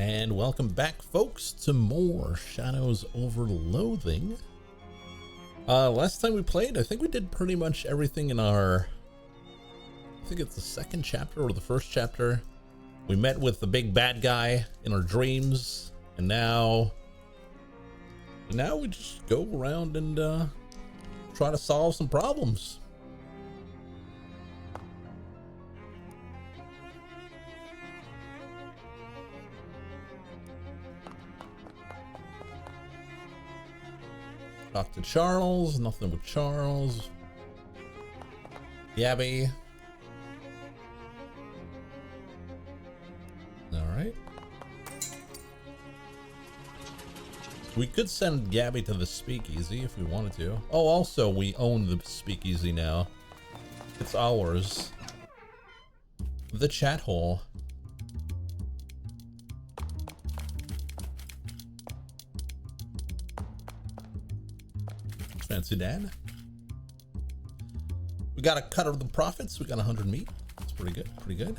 And welcome back, folks, to more Shadows over Loathing. Last time we played, I think we did pretty much everything in our... I think it's the second chapter or the first chapter. We met with the big bad guy in our dreams, and now we just go around and try to solve some problems. Talk to Charles, nothing with Charles. Gabby. All right. We could send Gabby to the speakeasy if we wanted to. Oh, also, we own the speakeasy now. It's ours. The chat hole. Fancy Dan. We got a cut of the profits. We got 100 meat. That's pretty good. Pretty good.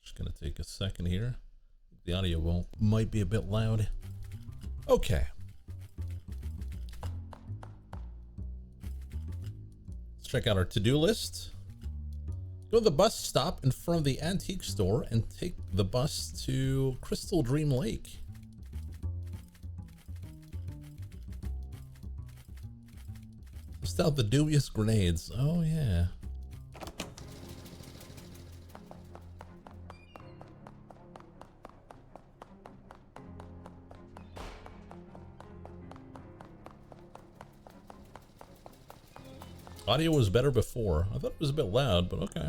Just gonna take a second here. The audio might be a bit loud. Okay. Let's check out our to-do list. Go to the bus stop in front of the antique store and take the bus to Crystal Dream Lake. Test out the dubious grenades. Oh, yeah. Audio was better before. I thought it was a bit loud, but okay.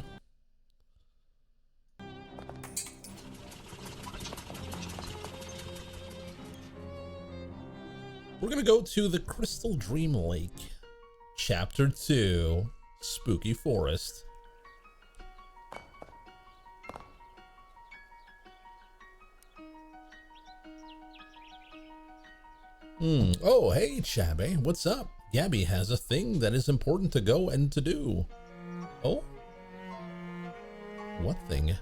We're gonna go to the Crystal Dream Lake, Chapter 2, Spooky Forest. Oh, hey, Chabby, what's up? Gabby has a thing that is important to go and to do. Oh? What thing?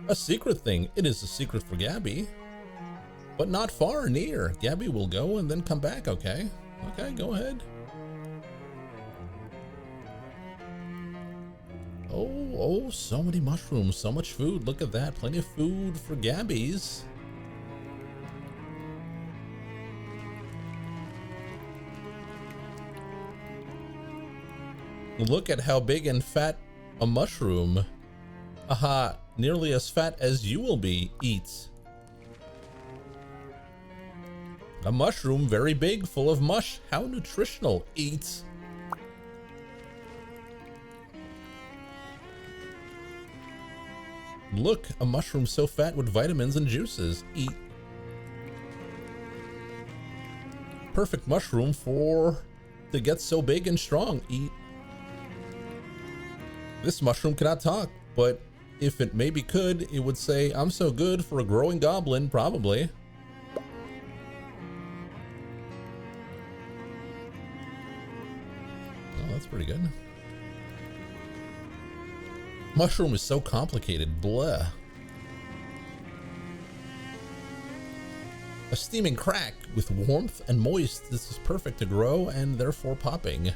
A secret thing. It is a secret for Gabby. But not far near. Gabby will go and then come back, okay? Okay, go ahead. Oh, so many mushrooms, so much food. Look at that. Plenty of food for Gabby's. Look at how big and fat a mushroom. Aha, nearly as fat as you will be. Eat. A mushroom very big, full of mush. How nutritional. Eat. Look, a mushroom so fat with vitamins and juices. Eat. Perfect mushroom to get so big and strong. Eat. This mushroom cannot talk, but if it maybe could, it would say, "I'm so good for a growing goblin," probably. Oh, that's pretty good. Mushroom is so complicated, blah. A steaming crack with warmth and moist. This is perfect to grow and therefore popping.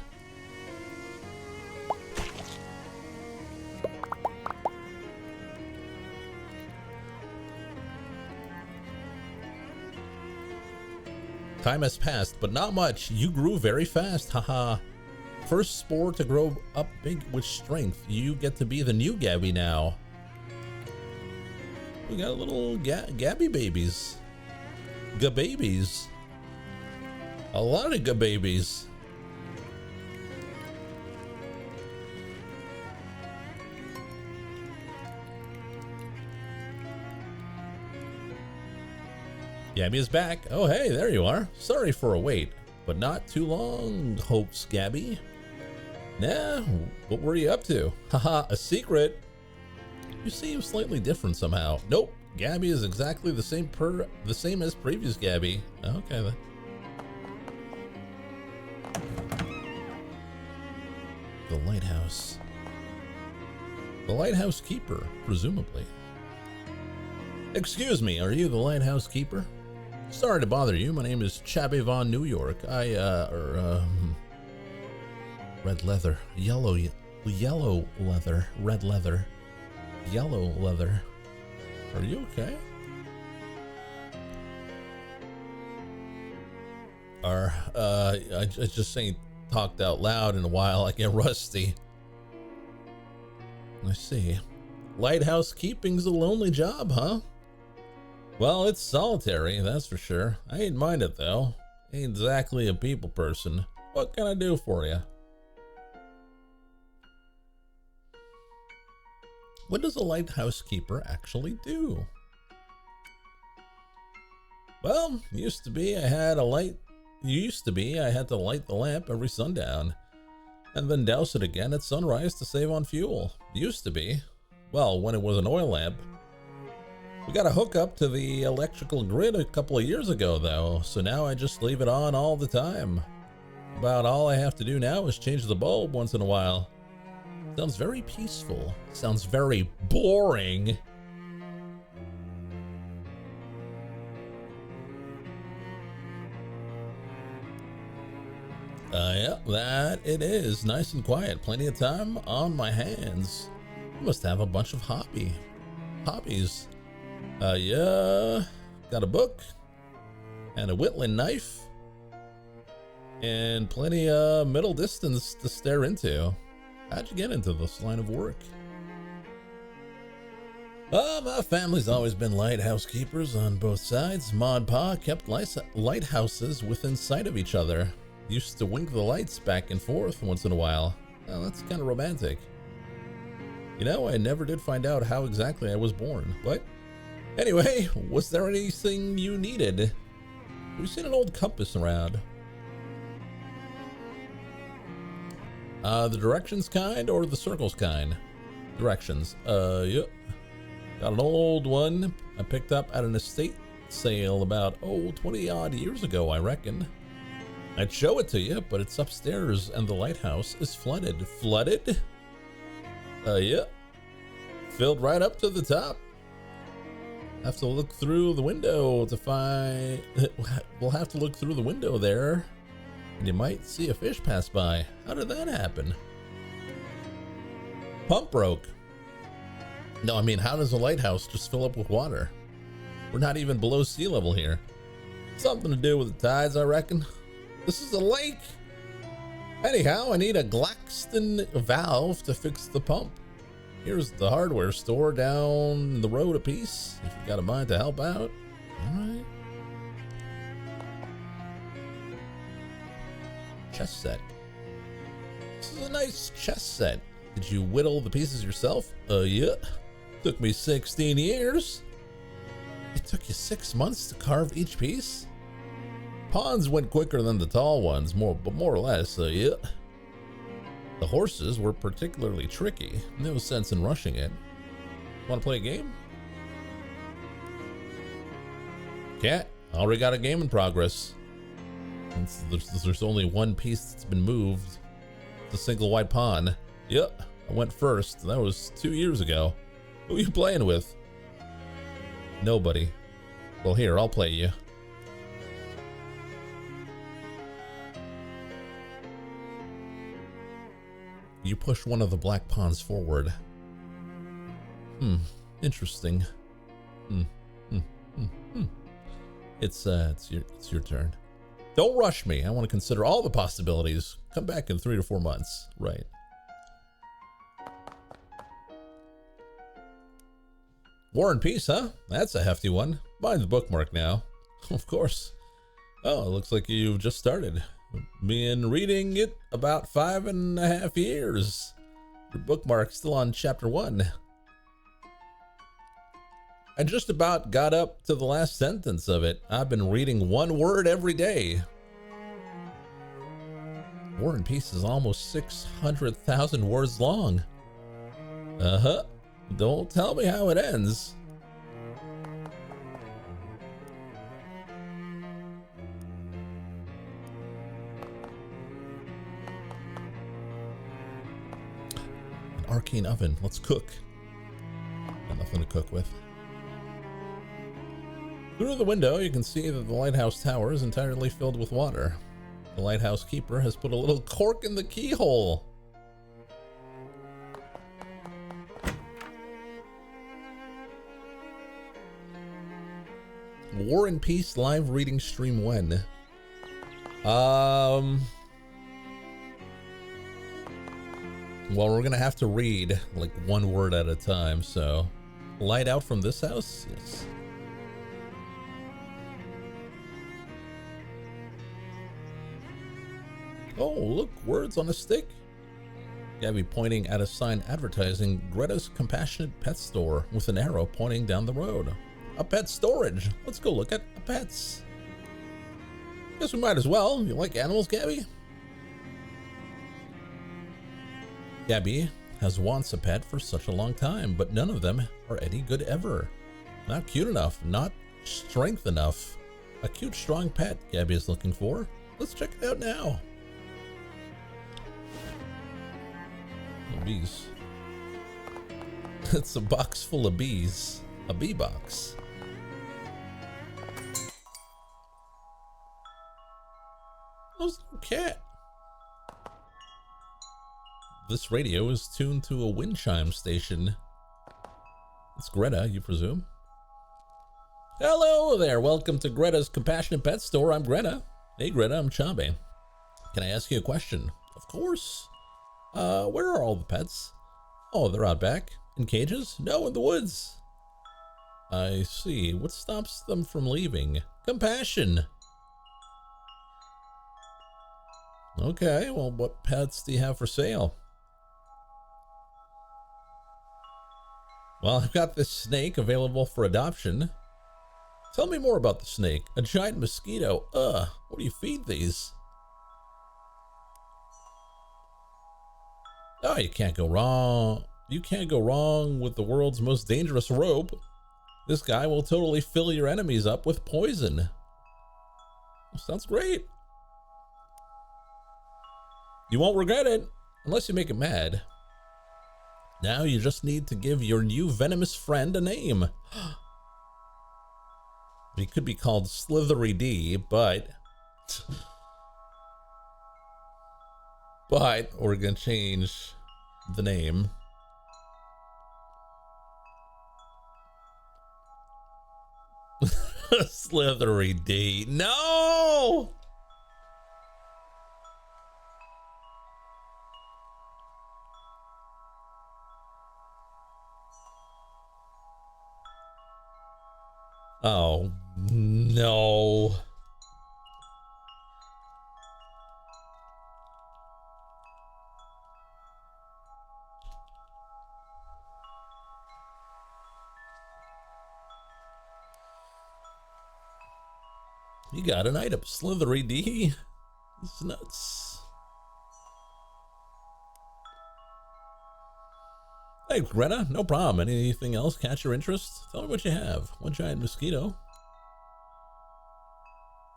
Time has passed, but not much. You grew very fast, haha. First spore to grow up big with strength. You get to be the new Gabby now. We got little Gabby babies. Ga-babies. A lot of ga-babies. Gabby is back. Oh, hey, there you are. Sorry for a wait, but not too long, hopes, Gabby. Nah, what were you up to? Haha, a secret. You seem slightly different somehow. Nope, Gabby is exactly the same as previous Gabby. Okay then. the lighthouse. The lighthouse keeper, presumably. Excuse me, are you the lighthouse keeper? Sorry to bother you, my name is Chabby Von New York. Red leather, yellow leather, red leather, yellow leather. Are you okay? I just ain't talked out loud in a while. I get rusty. I see. Lighthouse keeping's a lonely job, huh? Well, it's solitary, that's for sure. I ain't mind it, though. Ain't exactly a people person. What can I do for you? What does a lighthouse keeper actually do? Well, used to be I had to light the lamp every sundown, and then douse it again at sunrise to save on fuel. Used to be. Well, when it was an oil lamp. We got a hookup to the electrical grid a couple of years ago, though, so now I just leave it on all the time. About all I have to do now is change the bulb once in a while. Sounds very peaceful. Sounds very boring. Yeah, that it is. Nice and quiet. Plenty of time on my hands. You must have a bunch of hobbies. Yeah. Got a book. And a whittling knife. And plenty of middle distance to stare into. How'd you get into this line of work? My family's always been lighthouse keepers on both sides. Ma and Pa kept lighthouses within sight of each other. Used to wink the lights back and forth once in a while. Well, that's kind of romantic. You know, I never did find out how exactly I was born, but anyway, was there anything you needed? We've seen an old compass around. The directions kind or the circles kind? Directions. Yep. Got an old one I picked up at an estate sale about, 20 odd years ago, I reckon. I'd show it to you, but it's upstairs and the lighthouse is flooded. Flooded? Yeah. Filled right up to the top. Have to look through the window to find... We'll have to look through the window there, and you might see a fish pass by. How did that happen? Pump broke. No, I mean, how does a lighthouse just fill up with water? We're not even below sea level here. Something to do with the tides, I reckon. This is a lake. Anyhow, I need a Graxton valve to fix the pump. Here's the hardware store down the road a piece, if you got a mind to help out. All right. Chess set. This is a nice chess set. Did you whittle the pieces yourself? Yeah. Took me 16 years. It took you 6 months to carve each piece? Pawns went quicker than the tall ones, more or less, yeah. The horses were particularly tricky. No sense in rushing it. Want to play a game? Cat, already got a game in progress. There's only one piece that's been moved. It's a single white pawn. Yep, I went first. That was 2 years ago. Who are you playing with? Nobody. Well, here, I'll play you. You push one of the black pawns forward. Interesting. It's your turn. Don't rush me. I want to consider all the possibilities. Come back in 3 to 4 months. Right. War and Peace, huh? That's a hefty one. Mine's bookmark now. Of course. Oh, it looks like you've just started. Been reading it about 5.5 years. Your bookmark's still on chapter 1. I just about got up to the last sentence of it. I've been reading 1 word every day. War and Peace is almost 600,000 words long. Uh-huh. Don't tell me how it ends. arcane oven. Let's cook. Got nothing to cook with. Through the window, you can see that the lighthouse tower is entirely filled with water. The lighthouse keeper has put a little cork in the keyhole. War and Peace live reading stream when? Well, we're gonna have to read like one word at a time, so light out from this house? Yes. Oh, look, words on a stick. Gabby pointing at a sign advertising Greta's Compassionate Pet Store with an arrow pointing down the road. A pet storage. Let's go look at the pets. Guess we might as well. You like animals, Gabby? Gabby has wants a pet for such a long time, but none of them are any good ever. Not cute enough, not strength enough. A cute, strong pet Gabby is looking for. Let's check it out now. Oh, bees. It's a box full of bees. A bee box. There's no cat. This radio is tuned to a wind chime station. It's Greta, you presume? Hello there, welcome to Greta's Compassionate Pet Store. I'm Greta. Hey Greta, I'm Chabe. Can I ask you a question? Of course. Where are all the pets? Oh, they're out back. In cages? No, in the woods. I see. What stops them from leaving? Compassion. Okay, well, what pets do you have for sale? Well, I've got this snake available for adoption. Tell me more about the snake. A giant mosquito. What do you feed these? Oh, you can't go wrong. You can't go wrong with the world's most dangerous rope. This guy will totally fill your enemies up with poison. Sounds great. You won't regret it, unless you make it mad. Now you just need to give your new venomous friend a name. He could be called Slithery D, but we're gonna change the name. Slithery D. No! Oh, no. You got an item, Slithery D. It's nuts. Hey, Greta, no problem. Anything else catch your interest? Tell me what you have. One giant mosquito.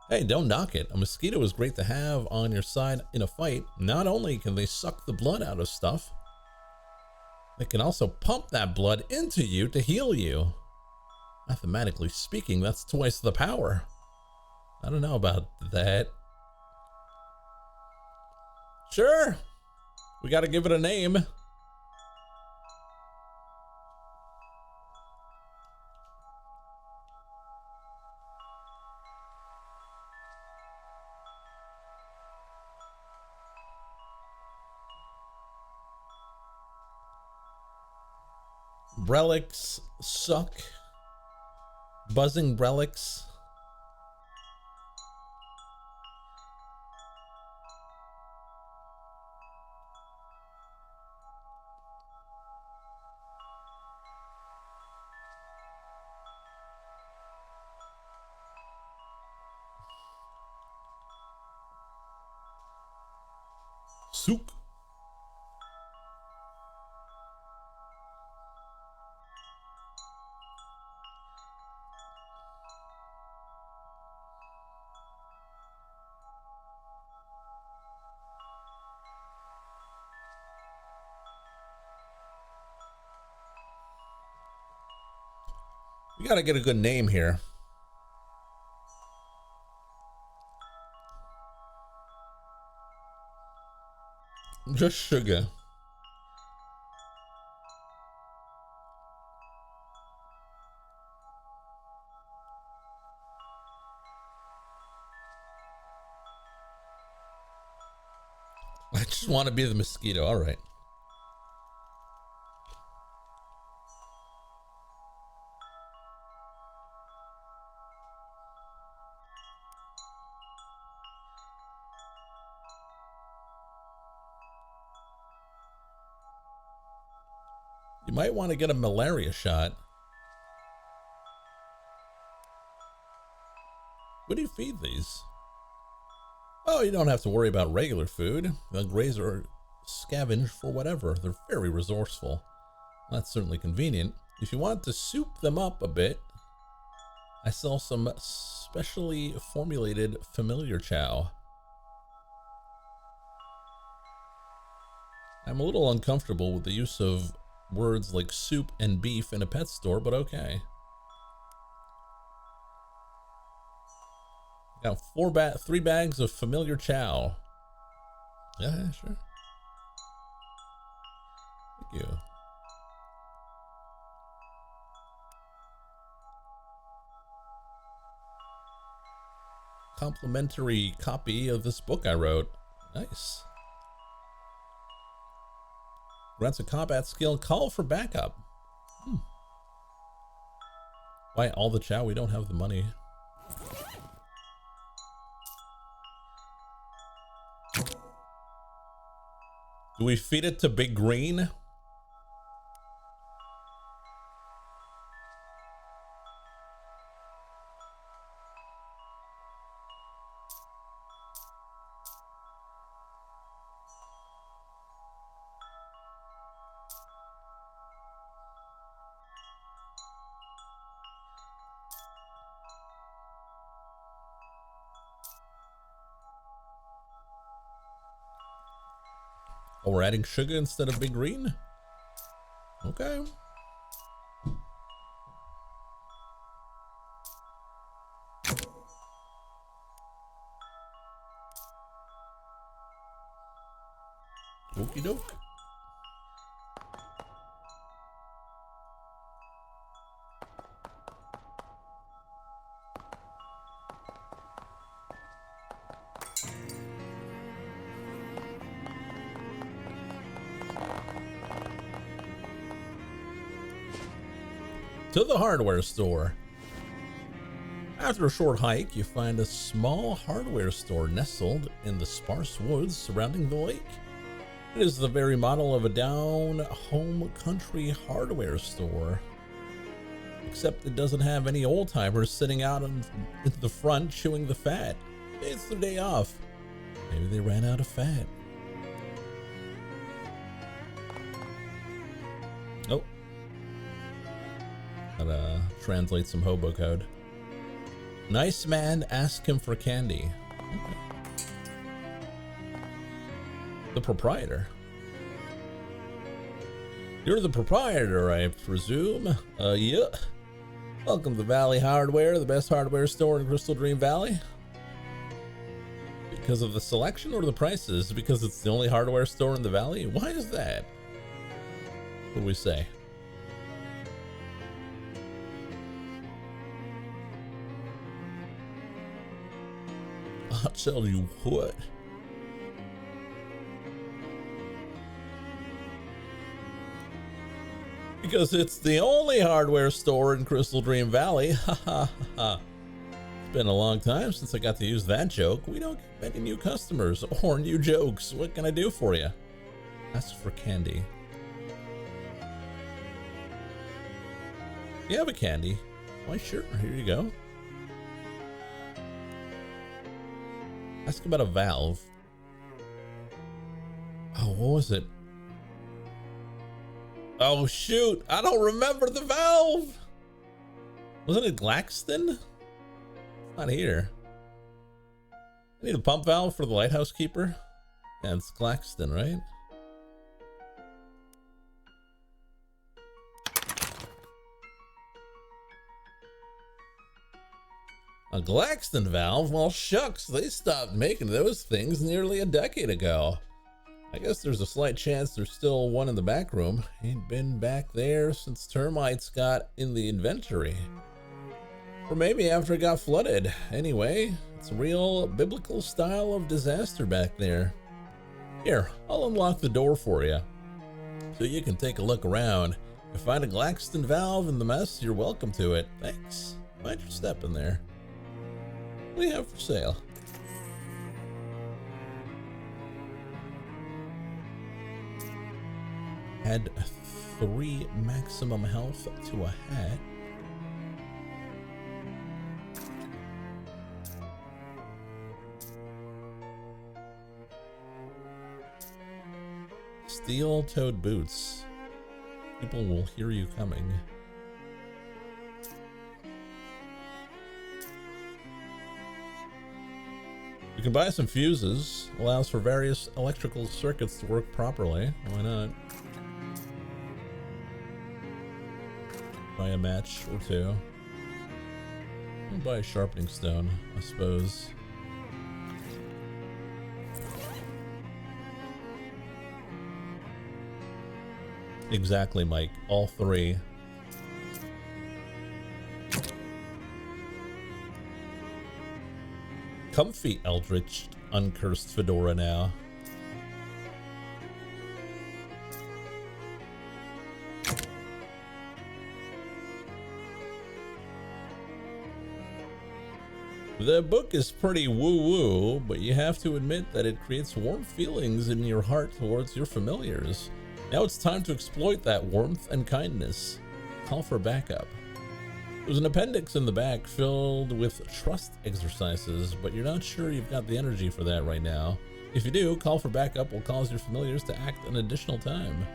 Hey, don't knock it. A mosquito is great to have on your side in a fight. Not only can they suck the blood out of stuff, they can also pump that blood into you to heal you. Mathematically speaking, that's twice the power. I don't know about that. Sure. We gotta give it a name. Relics suck. Buzzing relics. Sook. You gotta get a good name here. Just sugar. I just want to be the mosquito. All right. You might want to get a malaria shot. What do you feed these? Oh, you don't have to worry about regular food. The graze or scavenge for whatever. They're very resourceful. That's certainly convenient. If you want to soup them up a bit, I sell some specially formulated familiar chow. I'm a little uncomfortable with the use of words like soup and beef in a pet store, but okay. Got 3 bags of familiar chow. Yeah, sure. Thank you. Complimentary copy of this book I wrote. Nice. Grants a combat skill. Call for backup. Why all the chow? We don't have the money. Do we feed it to Big Green? Oh, we're adding sugar instead of Big Green? Okay. Okie doke. To the hardware store. After a short hike, you find a small hardware store nestled in the sparse woods surrounding the lake. It is the very model of a down-home country hardware store. Except it doesn't have any old-timers sitting out in the front chewing the fat. It's their day off. Maybe they ran out of fat. Oh. Gotta translate some hobo code. Nice man, ask him for candy. Okay. The proprietor. You're the proprietor, I presume. Yeah. Welcome to Valley Hardware, the best hardware store in Crystal Dream Valley. Because of the selection or the prices? Because it's the only hardware store in the valley? Why is that? What do we say? I'll tell you what. Because it's the only hardware store in Crystal Dream Valley. Ha ha ha. It's been a long time since I got to use that joke. We don't get many new customers or new jokes. What can I do for you? Ask for candy. You have a candy? Why, sure. Here you go. Ask about a valve. Oh, what was it? Oh, shoot. I don't remember the valve. Wasn't it Blaxton? It's not here. I need a pump valve for the lighthouse keeper. Yeah, it's Graxton, right? A Graxton valve? Well, shucks, they stopped making those things nearly a decade ago. I guess there's a slight chance there's still one in the back room. Ain't been back there since termites got in the inventory. Or maybe after it got flooded. Anyway, it's a real biblical style of disaster back there. Here, I'll unlock the door for you, so you can take a look around. If you find a Graxton valve in the mess, you're welcome to it. Thanks. Mind your step in there. What do you have for sale? Add 3 maximum health to a hat. Steel-toed boots. People will hear you coming. You can buy some fuses. Allows for various electrical circuits to work properly. Why not? Buy a match or two. I'll buy a sharpening stone, I suppose. Exactly, Mike. All 3. Comfy Eldritch uncursed fedora now. The book is pretty woo-woo, but you have to admit that it creates warm feelings in your heart towards your familiars. Now it's time to exploit that warmth and kindness. Call for backup. There's an appendix in the back filled with trust exercises, but you're not sure you've got the energy for that right now. If you do, call for backup will cause your familiars to act an additional time.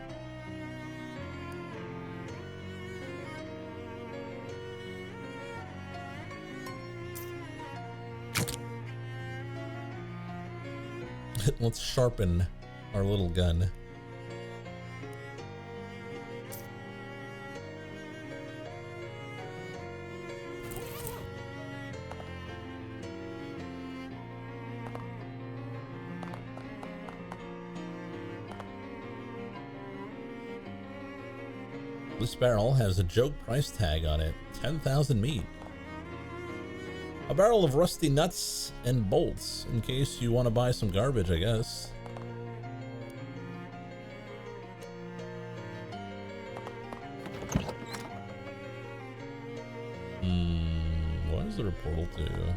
Let's sharpen our little gun. This barrel has a joke price tag on it, 10,000 meat. A barrel of rusty nuts and bolts, in case you want to buy some garbage, I guess. What is there a portal to?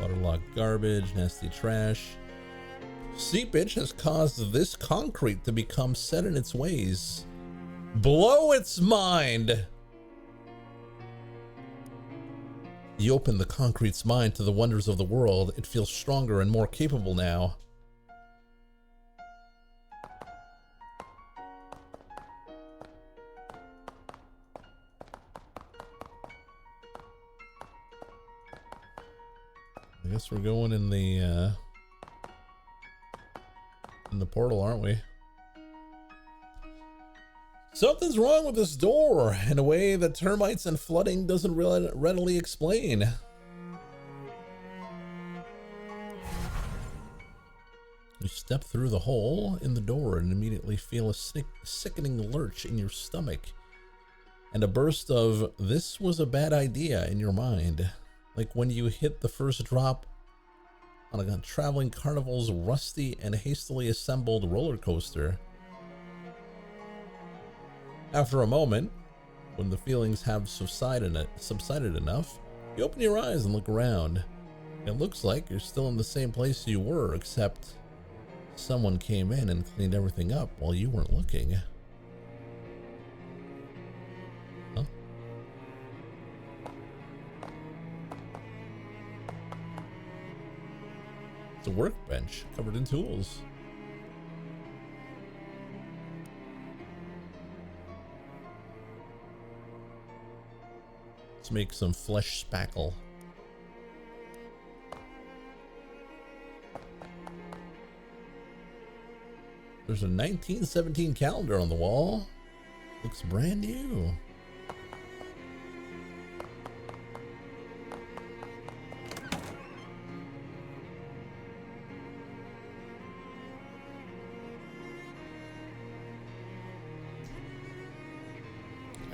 Waterlogged garbage, nasty trash. Seepage has caused this concrete to become set in its ways. Blow its mind! You open the concrete's mind to the wonders of the world. It feels stronger and more capable now. I guess we're going in the portal, aren't we? Something's wrong with this door in a way that termites and flooding doesn't readily explain. You step through the hole in the door and immediately feel a sickening lurch in your stomach and a burst of "this was a bad idea" in your mind, like when you hit the first drop on a traveling carnival's rusty and hastily assembled roller coaster. After a moment, when the feelings have subsided enough, you open your eyes and look around. It looks like you're still in the same place you were, except someone came in and cleaned everything up while you weren't looking. Huh? It's a workbench covered in tools. Let's make some flesh spackle. There's a 1917 calendar on the wall. Looks brand new.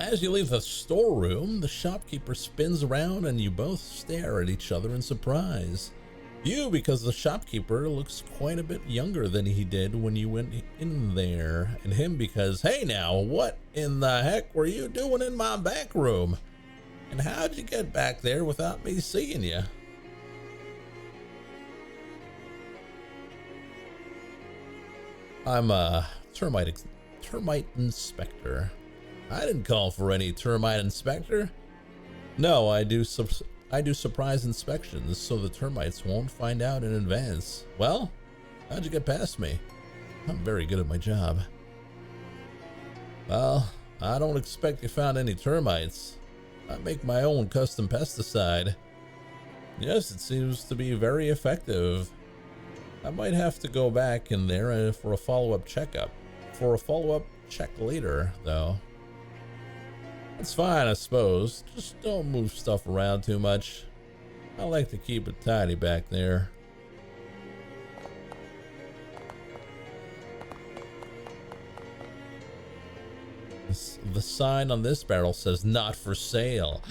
As you leave the storeroom, the shopkeeper spins around and you both stare at each other in surprise. You, because the shopkeeper looks quite a bit younger than he did when you went in there, and him because, hey now, what in the heck were you doing in my back room? And how'd you get back there without me seeing you? I'm a termite inspector. I didn't call for any termite inspector. No, I do surprise inspections so the termites won't find out in advance. Well, how'd you get past me? I'm very good at my job. Well, I don't expect you found any termites. I make my own custom pesticide. Yes, it seems to be very effective. I might have to go back in there for a follow-up checkup. For a follow-up check later, though. That's fine, I suppose. Just don't move stuff around too much. I like to keep it tidy back there. The sign on this barrel says not for sale.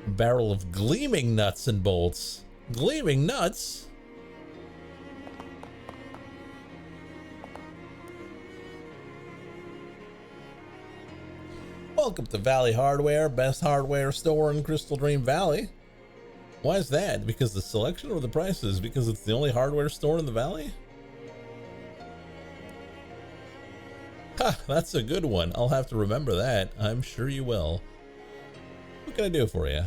A barrel of gleaming nuts and bolts. Gleaming nuts? Welcome to Valley Hardware, best hardware store in Crystal Dream Valley. Why is that? Because the selection or the prices? Because it's the only hardware store in the valley? Ha, that's a good one. I'll have to remember that. I'm sure you will. What can I do for you?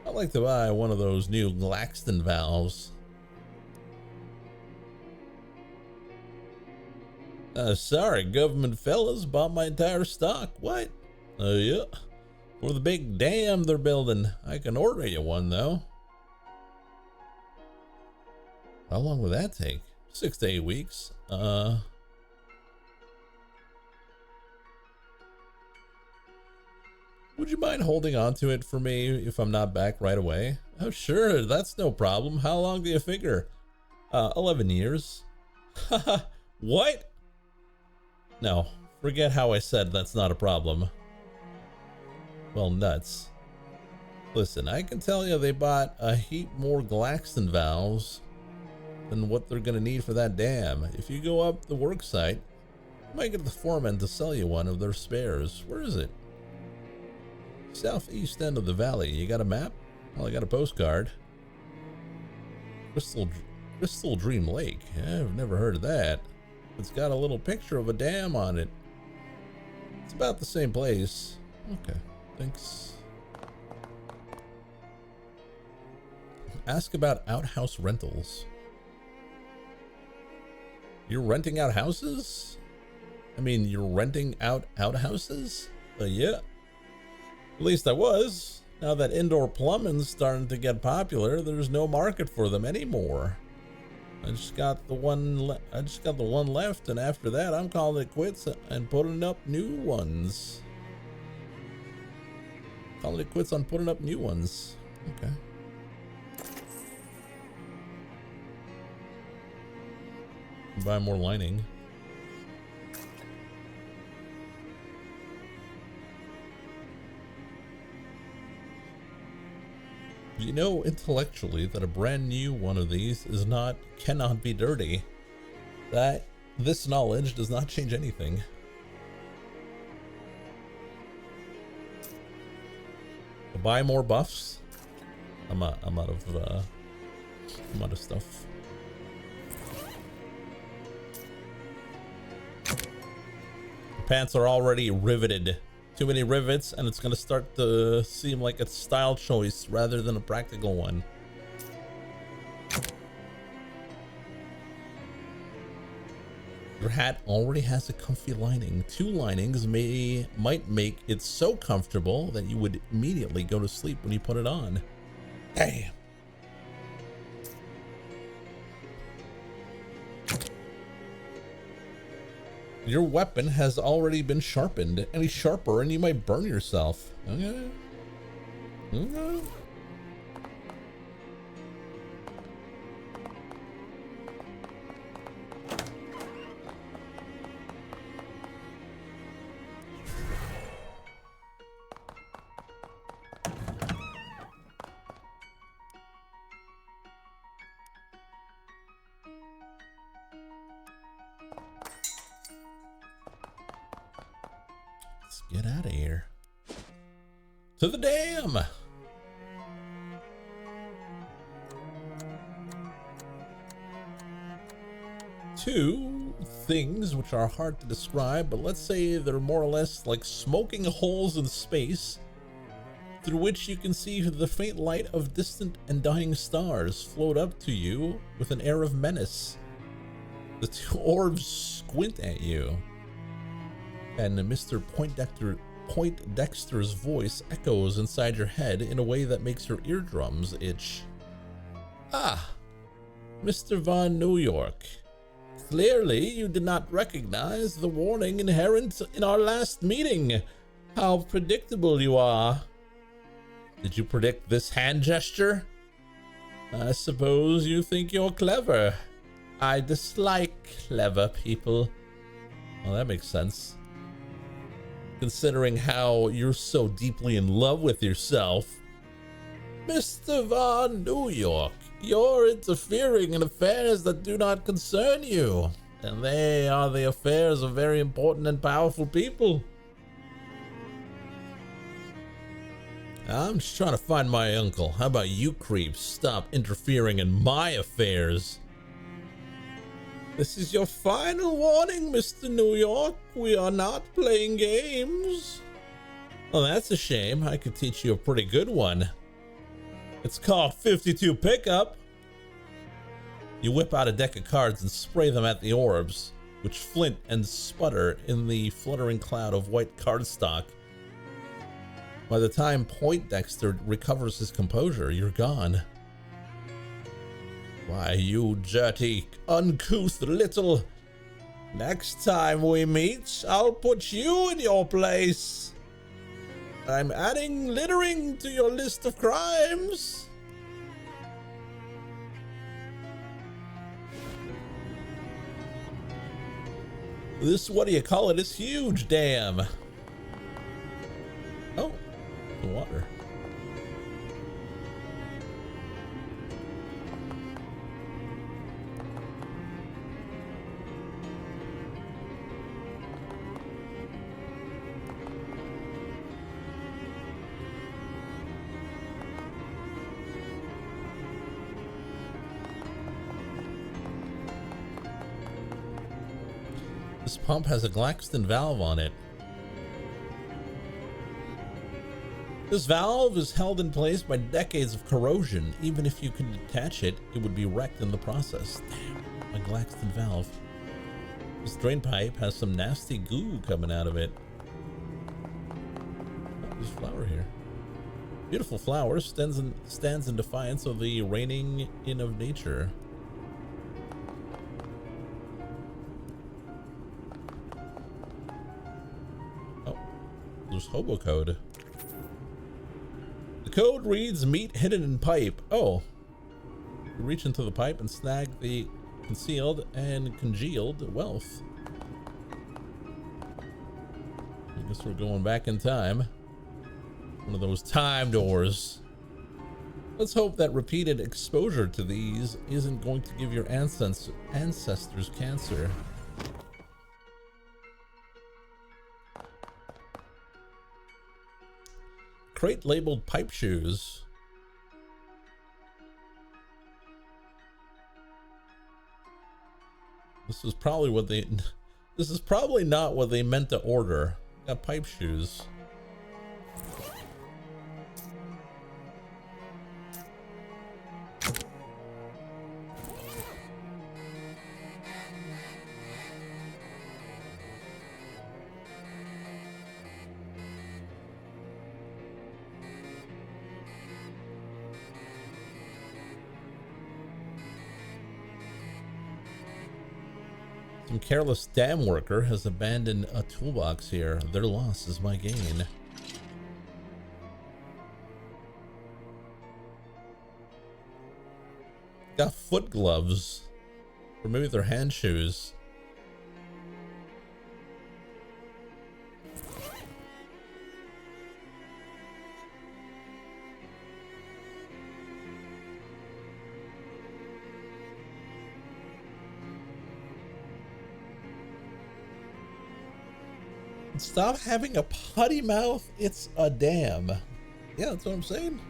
I'd like to buy one of those new Blaxton valves. Sorry, government fellas bought my entire stock. What? Yeah. For the big dam they're building. I can order you one, though. How long will that take? 6 to 8 weeks. Would you mind holding on to it for me if I'm not back right away? Oh, sure. That's no problem. How long do you figure? 11 years. Haha. What? No, forget how I said that's not a problem. Well, nuts. Listen, I can tell you they bought a heap more Graxton valves than what they're gonna need for that dam. If you go up the work site, you might get the foreman to sell you one of their spares. Where is it? Southeast end of the valley. You got a map? Well, I got a postcard. Crystal Dream Lake. I've never heard of that. It's got a little picture of a dam on it. It's about the same place. Okay, thanks. Ask about outhouse rentals. You're renting out houses? I mean, you're renting out outhouses? Yeah. At least I was. Now that indoor plumbing's starting to get popular, there's no market for them anymore. I just got the one left, and after that, I'm calling it quits and putting up new ones. Calling it quits on putting up new ones. Okay. Buy more lining. You know intellectually that a brand new one of these cannot be dirty. This knowledge does not change anything. Buy more buffs. I'm out of stuff. Pants are already riveted. Too many rivets, and it's gonna start to seem like a style choice rather than a practical one. Your hat already has a comfy lining. 2 linings might make it so comfortable that you would immediately go to sleep when you put it on. Damn. Your weapon has already been sharpened. Any sharper and you might burn yourself. Okay. Okay. get out of here. To the dam! Two things which are hard to describe, but let's say they're more or less like smoking holes in space through which you can see the faint light of distant and dying stars float up to you with an air of menace. The two orbs squint at you, and Mr. Poindexter's voice echoes inside your head in a way that makes your eardrums itch. Ah, Mr. Von New York. Clearly, you did not recognize the warning inherent in our last meeting. How predictable you are. Did you predict this hand gesture? I suppose you think you're clever. I dislike clever people. Well, that makes sense. Considering how you're so deeply in love with yourself. Mr. Von New York, you're interfering in affairs that do not concern you. And they are the affairs of very important and powerful people. I'm just trying to find my uncle. How about you creeps stop interfering in my affairs? This is your final warning, Mr. New York. We are not playing games. Well, that's a shame. I could teach you a pretty good one. It's called 52 Pickup. You whip out a deck of cards and spray them at the orbs, which flint and sputter in the fluttering cloud of white cardstock. By the time Poindexter recovers his composure, you're gone. Why, you dirty, uncouth little... Next time we meet, I'll put you in your place. I'm adding littering to your list of crimes. This, what do you call it, is huge, damn. Oh, the water. This pump has a Graxton valve on it. This valve is held in place by decades of corrosion. Even if you could detach it, it would be wrecked in the process. Damn, my Graxton valve. This drain pipe has some nasty goo coming out of it. Oh, there's a flower here. Beautiful flower stands in defiance of the reigning in of nature. There's hobo code. The code reads meat hidden in pipe. Oh. You reach into the pipe and snag the concealed and congealed wealth. I guess we're going back in time. One of those time doors. Let's hope that repeated exposure to these isn't going to give your ancestors cancer. Crate labeled pipe shoes. This is probably not what they meant to order. Got pipe shoes. Some careless dam worker has abandoned a toolbox here. Their loss is my gain. Got foot gloves. Or maybe they're hand shoes. Stop having a potty mouth. It's a dam. Yeah, that's what I'm saying.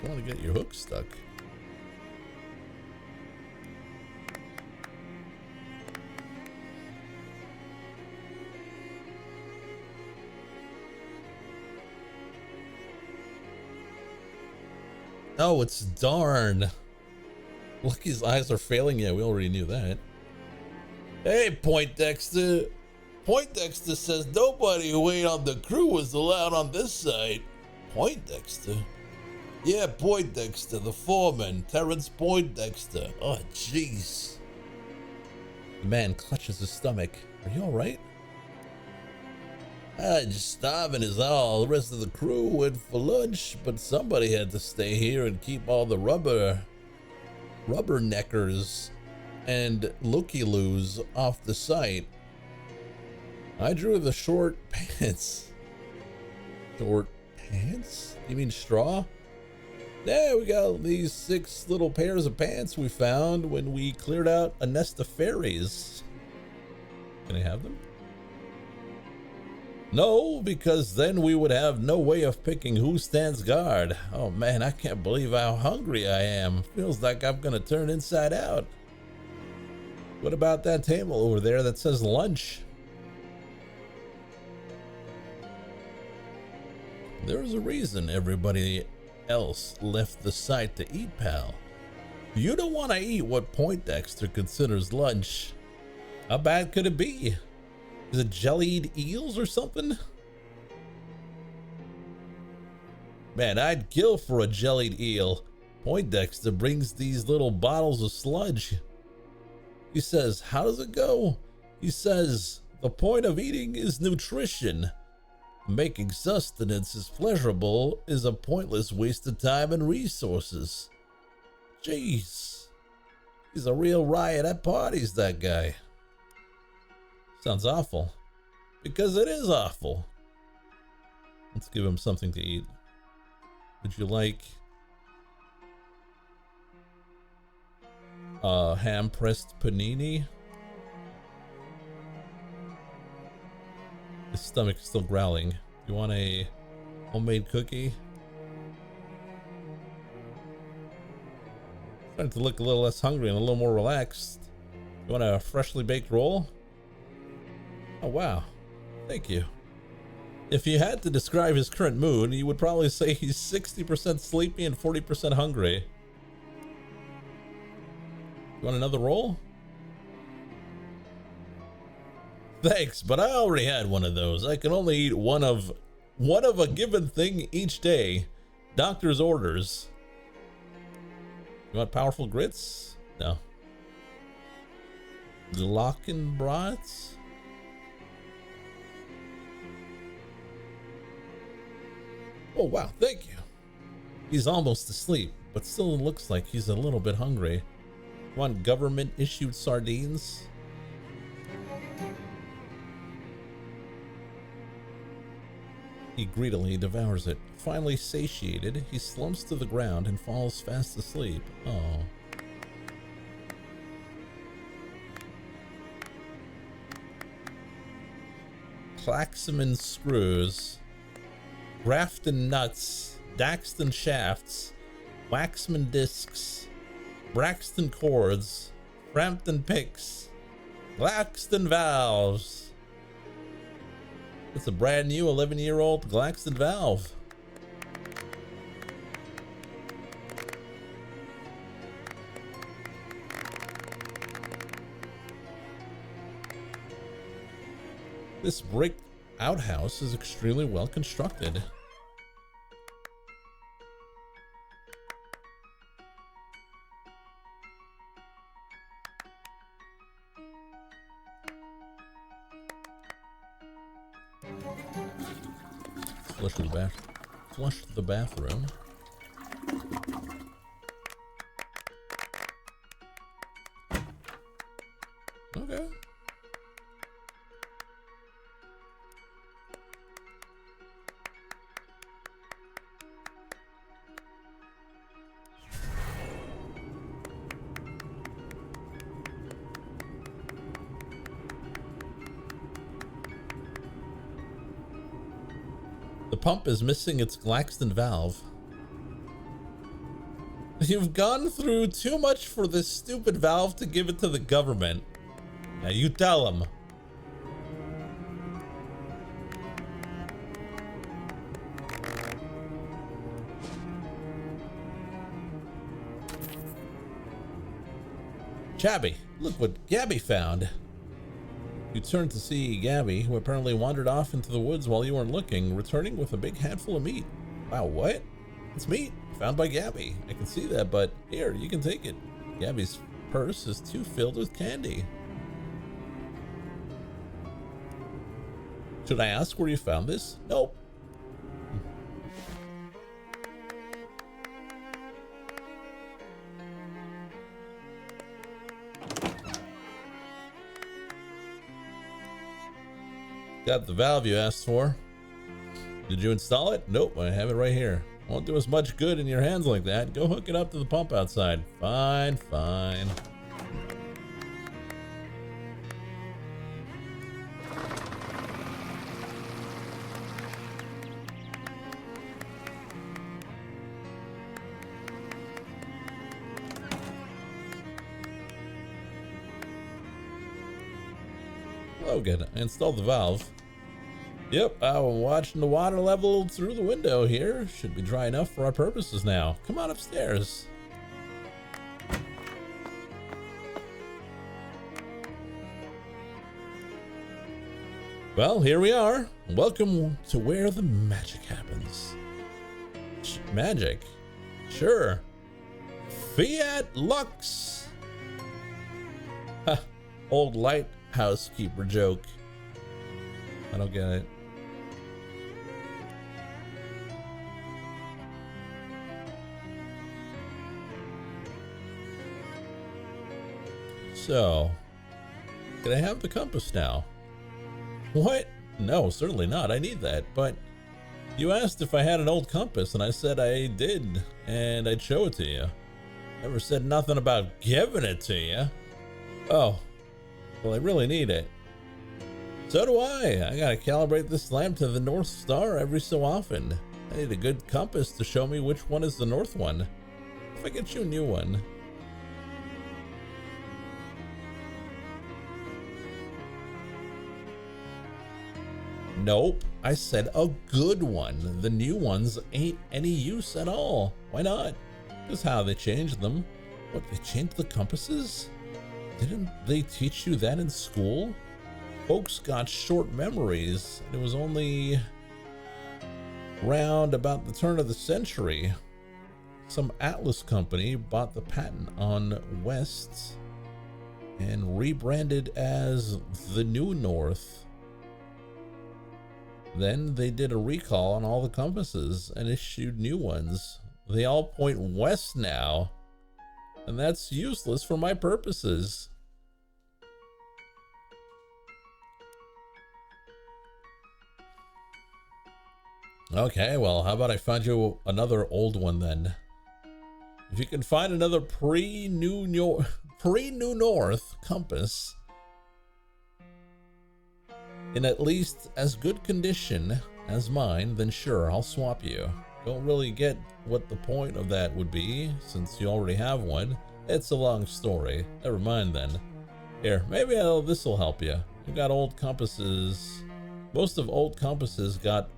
I want to get your hook stuck. Oh, it's darn. Look, his eyes are failing. Yeah, we already knew that. Hey, Poindexter. Poindexter says nobody who ain't on the crew was allowed on this side. Poindexter? Yeah, Poindexter, the foreman, Terrence Poindexter. Oh, jeez. The man clutches his stomach. Are you all right? Just starving is all. The rest of the crew went for lunch, but somebody had to stay here and keep all the rubberneckers and looky-loos off the site. I drew the short pants. Short pants? You mean straw? Yeah, we got these 6 little pairs of pants we found when we cleared out a nest of fairies. Can I have them? No, because then we would have no way of picking who stands guard. Oh man, I can't believe how hungry I am. Feels like I'm gonna turn inside out. What about that table over there that says lunch? There's a reason everybody else left the site to eat, pal. You don't want to eat what Poindexter considers lunch. How bad could it be? Is it jellied eels or something? Man, I'd kill for a jellied eel. Poindexter brings these little bottles of sludge. He says, how does it go? He says, the point of eating is nutrition. Making sustenance as pleasurable is a pointless waste of time and resources. Jeez. He's a real riot at parties, that guy. Sounds awful. Because it is awful. Let's give him something to eat. Would you like ham pressed panini? His stomach is still growling. You want a homemade cookie? Starting to look a little less hungry and a little more relaxed. You want a freshly baked roll? Oh wow, thank you. If you had to describe his current mood, you would probably say he's 60% sleepy and 40% hungry. You want another roll? Thanks, but I already had one of those. I can only eat one of a given thing each day. Doctor's orders. You want powerful grits? No. Glockenbrats? Oh wow, thank you. He's almost asleep, but still looks like he's a little bit hungry. Want government issued sardines? He greedily devours it. Finally satiated, he slumps to the ground and falls fast asleep. Oh. Claxman screws. Grafton nuts. Daxton shafts. Waxman discs. Braxton cords. Frampton picks. Blaxton valves. It's a brand new 11-year-old Graxton valve. This brick outhouse is extremely well constructed. Flush the bathroom. Okay. pump is missing its Blaxton valve. You've gone through too much for this stupid valve to give it to the government. Now you tell them. Chabby, look what Gabby found. You turned to see Gabby, who apparently wandered off into the woods while you weren't looking, returning with a big handful of meat. Wow, what? It's meat found by Gabby. I can see that, but here, you can take it. Gabby's purse is too filled with candy. Should I ask where you found this? Nope. Got the valve you asked for. Did you install it? Nope, I have it right here. Won't do as much good in your hands like that. Go hook it up to the pump outside. Fine, fine. Logan, I installed the valve. Yep, I'm watching the water level through the window here. Should be dry enough for our purposes now. Come on upstairs. Well, here we are. Welcome to where the magic happens. Magic? Sure. Fiat Lux. Ha, old lighthouse keeper joke. I don't get it. So, can I have the compass now? What? No, certainly not. I need that. But you asked if I had an old compass, and I said I did, and I'd show it to you. Never said nothing about giving it to you. Oh, well, I really need it. So do I. I gotta calibrate this lamp to the North Star every so often. I need a good compass to show me which one is the north one. If I get you a new one. Nope, I said a good one. The new ones ain't any use at all. Why not? Because how they changed them. What, they changed the compasses? Didn't they teach you that in school? Folks got short memories. It was only round about the turn of the century. Some Atlas company bought the patent on West and rebranded as the New North. Then they did a recall on all the compasses and issued new ones. They all point west now, and that's useless for my purposes. Okay, well, how about I find you another old one then? If you can find another pre-New North compass in at least as good condition as mine, then sure, I'll swap you. Don't really get what the point of that would be, since you already have one. It's a long story. Never mind then. Here, maybe this'll help you. You got old compasses. Most of old compasses got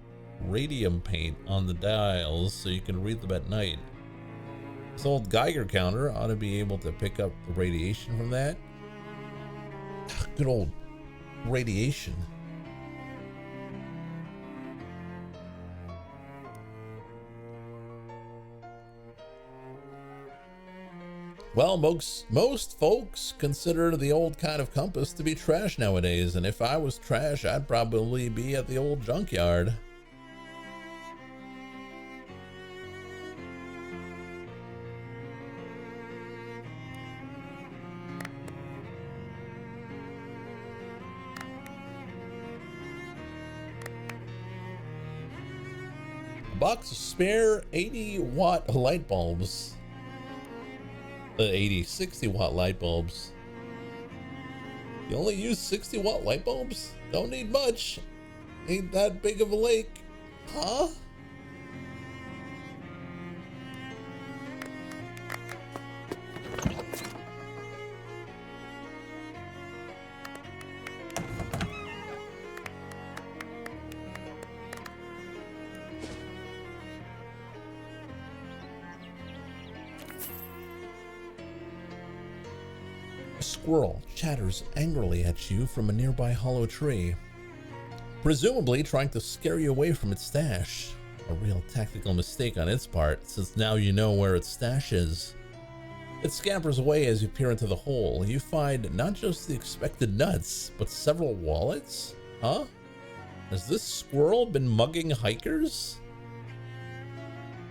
radium paint on the dials so you can read them at night. This old Geiger counter ought to be able to pick up the radiation from that. Good old radiation. Well, most folks consider the old kind of compass to be trash nowadays, and if I was trash, I'd probably be at the old junkyard. A box of spare 80-watt light bulbs. 60-watt light bulbs. You only use 60-watt light bulbs? Don't need much. Ain't that big of a lake. Huh? A squirrel chatters angrily at you from a nearby hollow tree, presumably trying to scare you away from its stash. A real tactical mistake on its part, since now you know where its stash is. It scampers away as you peer into the hole. You find not just the expected nuts, but several wallets? Huh? Has this squirrel been mugging hikers?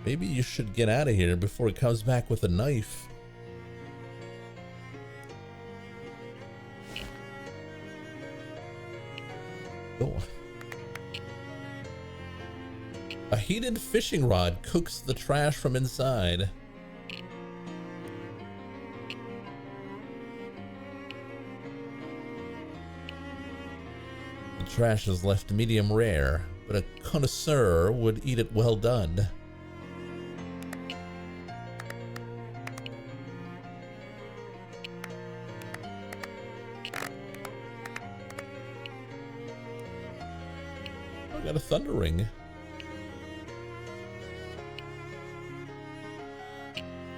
Maybe you should get out of here before he comes back with a knife. Oh. A heated fishing rod cooks the trash from inside. The trash is left medium rare, but a connoisseur would eat it well done. I got a thunder ring.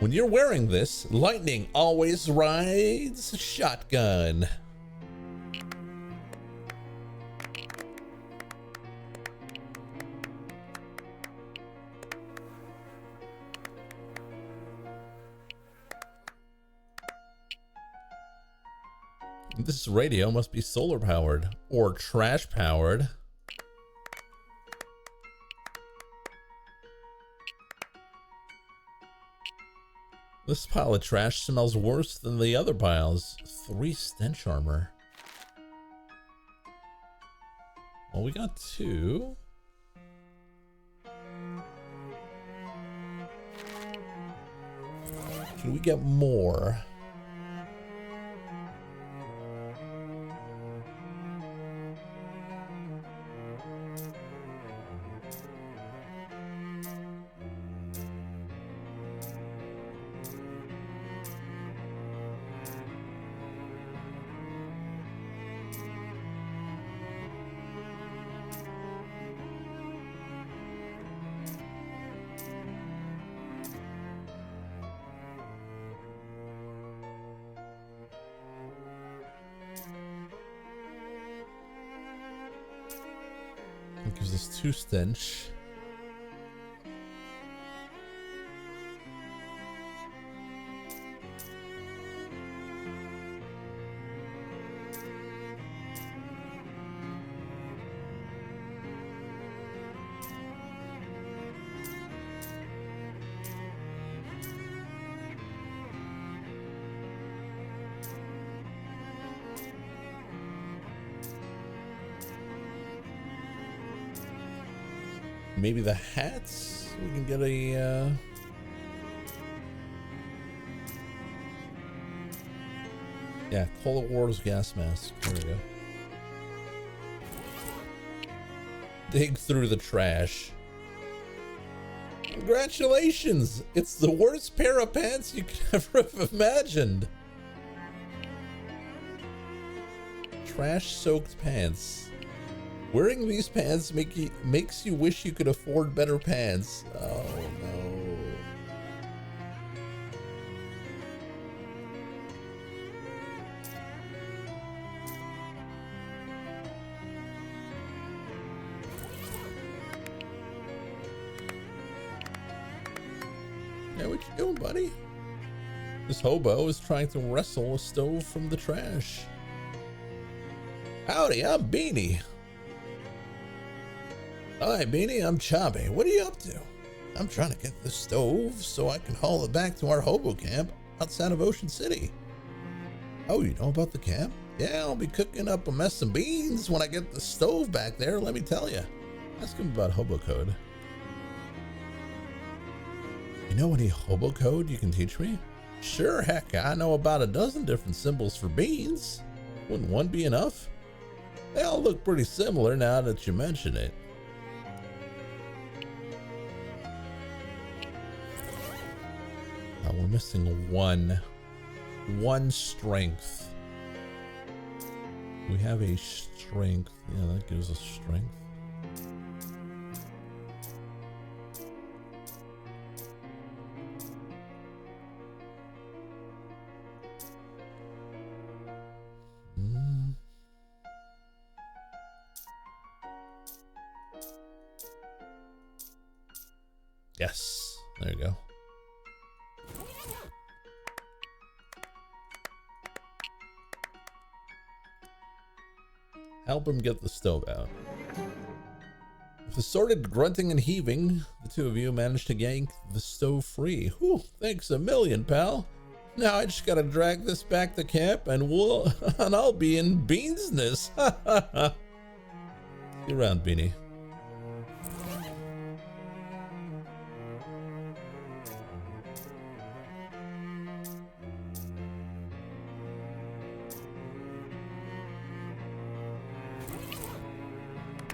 When you're wearing this, lightning always rides shotgun. This radio must be solar powered or trash powered. This pile of trash smells worse than the other piles. 3 stench armor. Well, we got 2. Can we get more? It gives us 2 stench. Maybe the hats? We can get a, yeah, Cola Wars gas mask. There we go. Dig through the trash. Congratulations! It's the worst pair of pants you could ever have imagined. Trash-soaked pants. Wearing these pants makes you wish you could afford better pants. Oh no. Yeah, what you doing, buddy? This hobo is trying to wrestle a stove from the trash. Howdy, I'm Beanie. Hi, Beanie, I'm Chobby. What are you up to? I'm trying to get this stove so I can haul it back to our hobo camp outside of Ocean City. Oh, you know about the camp? Yeah, I'll be cooking up a mess of beans when I get the stove back there, let me tell you. Ask him about hobo code. You know any hobo code you can teach me? Sure, heck, I know about a dozen different symbols for beans. Wouldn't one be enough? They all look pretty similar now that you mention it. we're missing one strength. We have a strength. Yeah, that gives us strength. Yes, there you go. Help him get the stove out. With assorted grunting and heaving, the two of you managed to yank the stove free. Whew, thanks a million, pal. Now I just gotta drag this back to camp and I'll be in beansness. See you around, Beanie.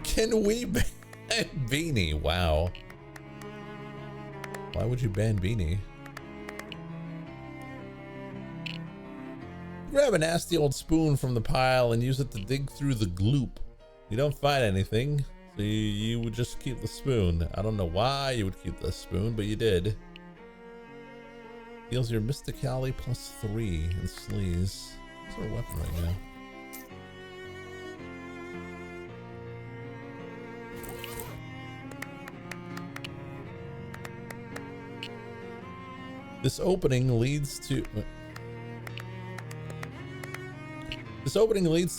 Can we ban Beanie? Wow. Why would you ban Beanie? Grab a nasty old spoon from the pile and use it to dig through the gloop. You don't find anything, so you would just keep the spoon. I don't know why you would keep the spoon, but you did. Heals your Mysticality +3 and sleaze. What's our weapon right now? This opening leads to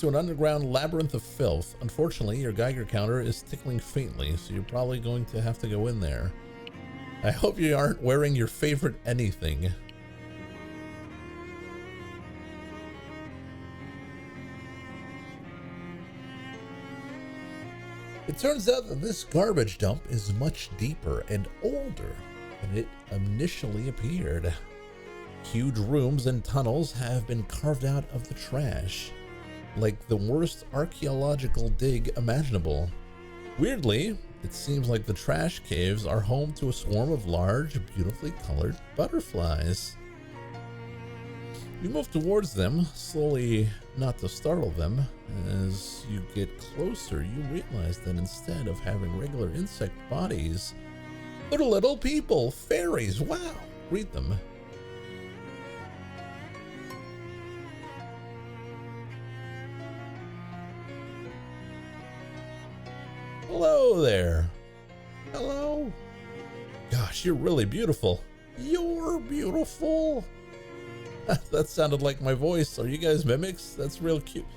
an underground labyrinth of filth. Unfortunately, your Geiger counter is tickling faintly, so you're probably going to have to go in there. I hope you aren't wearing your favorite anything. It turns out that this garbage dump is much deeper and older than it initially appeared. Huge rooms and tunnels have been carved out of the trash, like the worst archaeological dig imaginable. Weirdly, it seems like the trash caves are home to a swarm of large, beautifully colored butterflies. You move towards them, slowly, not to startle them. As you get closer, you realize that instead of having regular insect bodies, they're little people, fairies. Wow, read them. Hello there. Hello. Gosh, you're really beautiful. You're beautiful. That sounded like my voice. Are you guys mimics? That's real cute.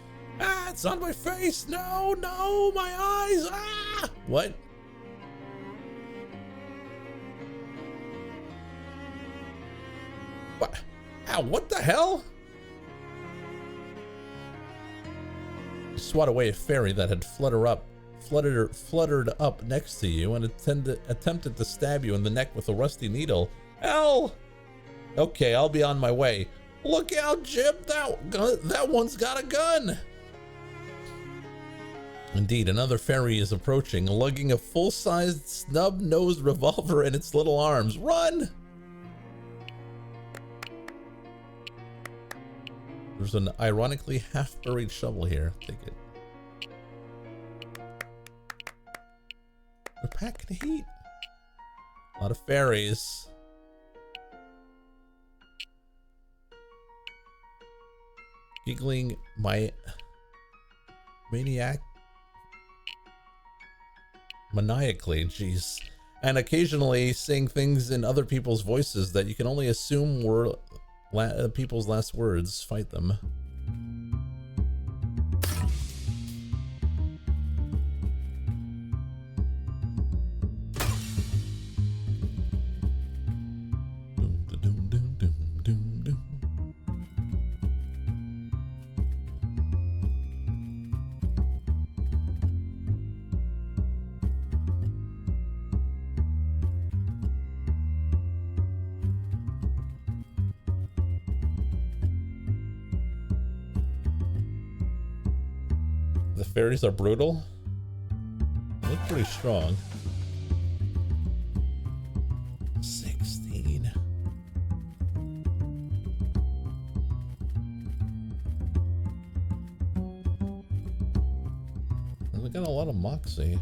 Ah, it's on my face. No, no, my eyes. Ah, what? What? Ow, what the hell? You swat away a fairy that had fluttered up next to you and attempted to stab you in the neck with a rusty needle. Hell! Okay, I'll be on my way. Look out, Jim! That one's got a gun! Indeed, another fairy is approaching, lugging a full-sized, snub-nosed revolver in its little arms. Run! There's an ironically half-buried shovel here. Take it. They're packing heat. A lot of fairies. Giggling my maniacally, jeez. And occasionally saying things in other people's voices that you can only assume were people's last words. Fight them. Fairies are brutal. They look pretty strong. 16. they got a lot of moxie.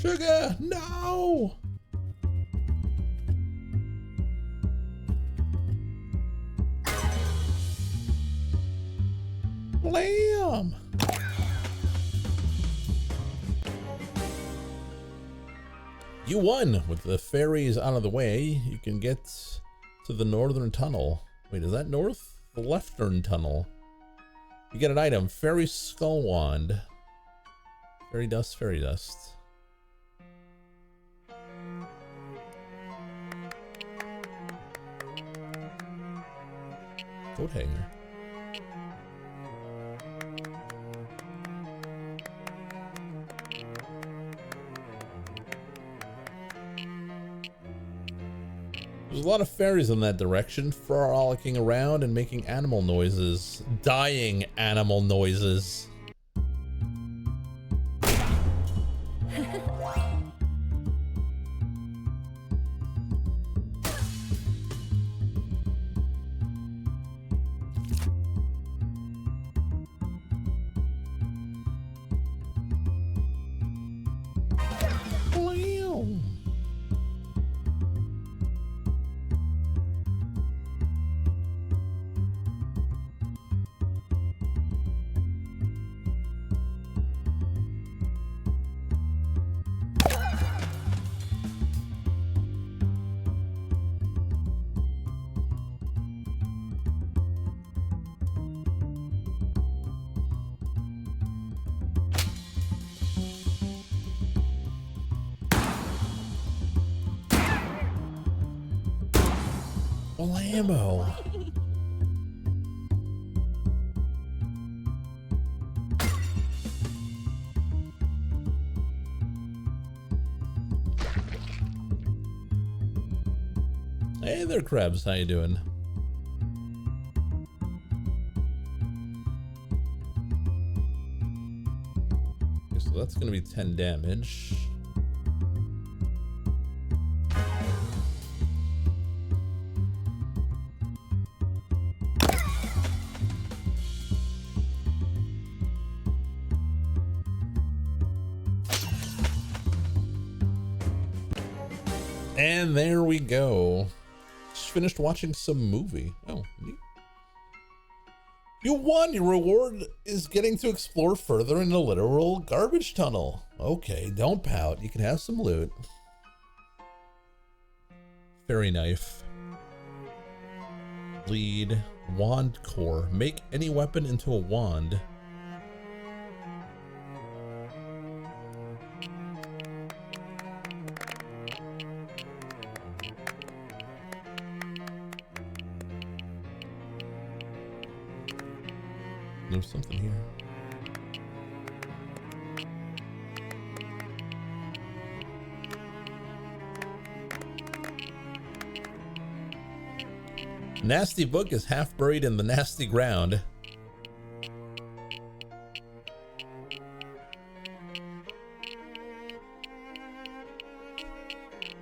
Sugar, no! Blam! You won! With the ferries out of the way, you can get to the northern tunnel. Wait, is that north? The leftern tunnel. You get an item, Fairy Skull Wand. Fairy dust, fairy dust. Coat hanger. There's a lot of fairies in that direction, frolicking around and making animal noises. Dying animal noises. Blammo. Hey there, Krebs. How you doing? Okay, so that's gonna be 10 damage. And there we go. Just finished watching some movie. Oh, neat. You won! Your reward is getting to explore further in the literal garbage tunnel. Okay, don't pout. You can have some loot. Fairy knife. Lead. Wand core. Make any weapon into a wand. There's something here. Nasty book is half buried in the nasty ground.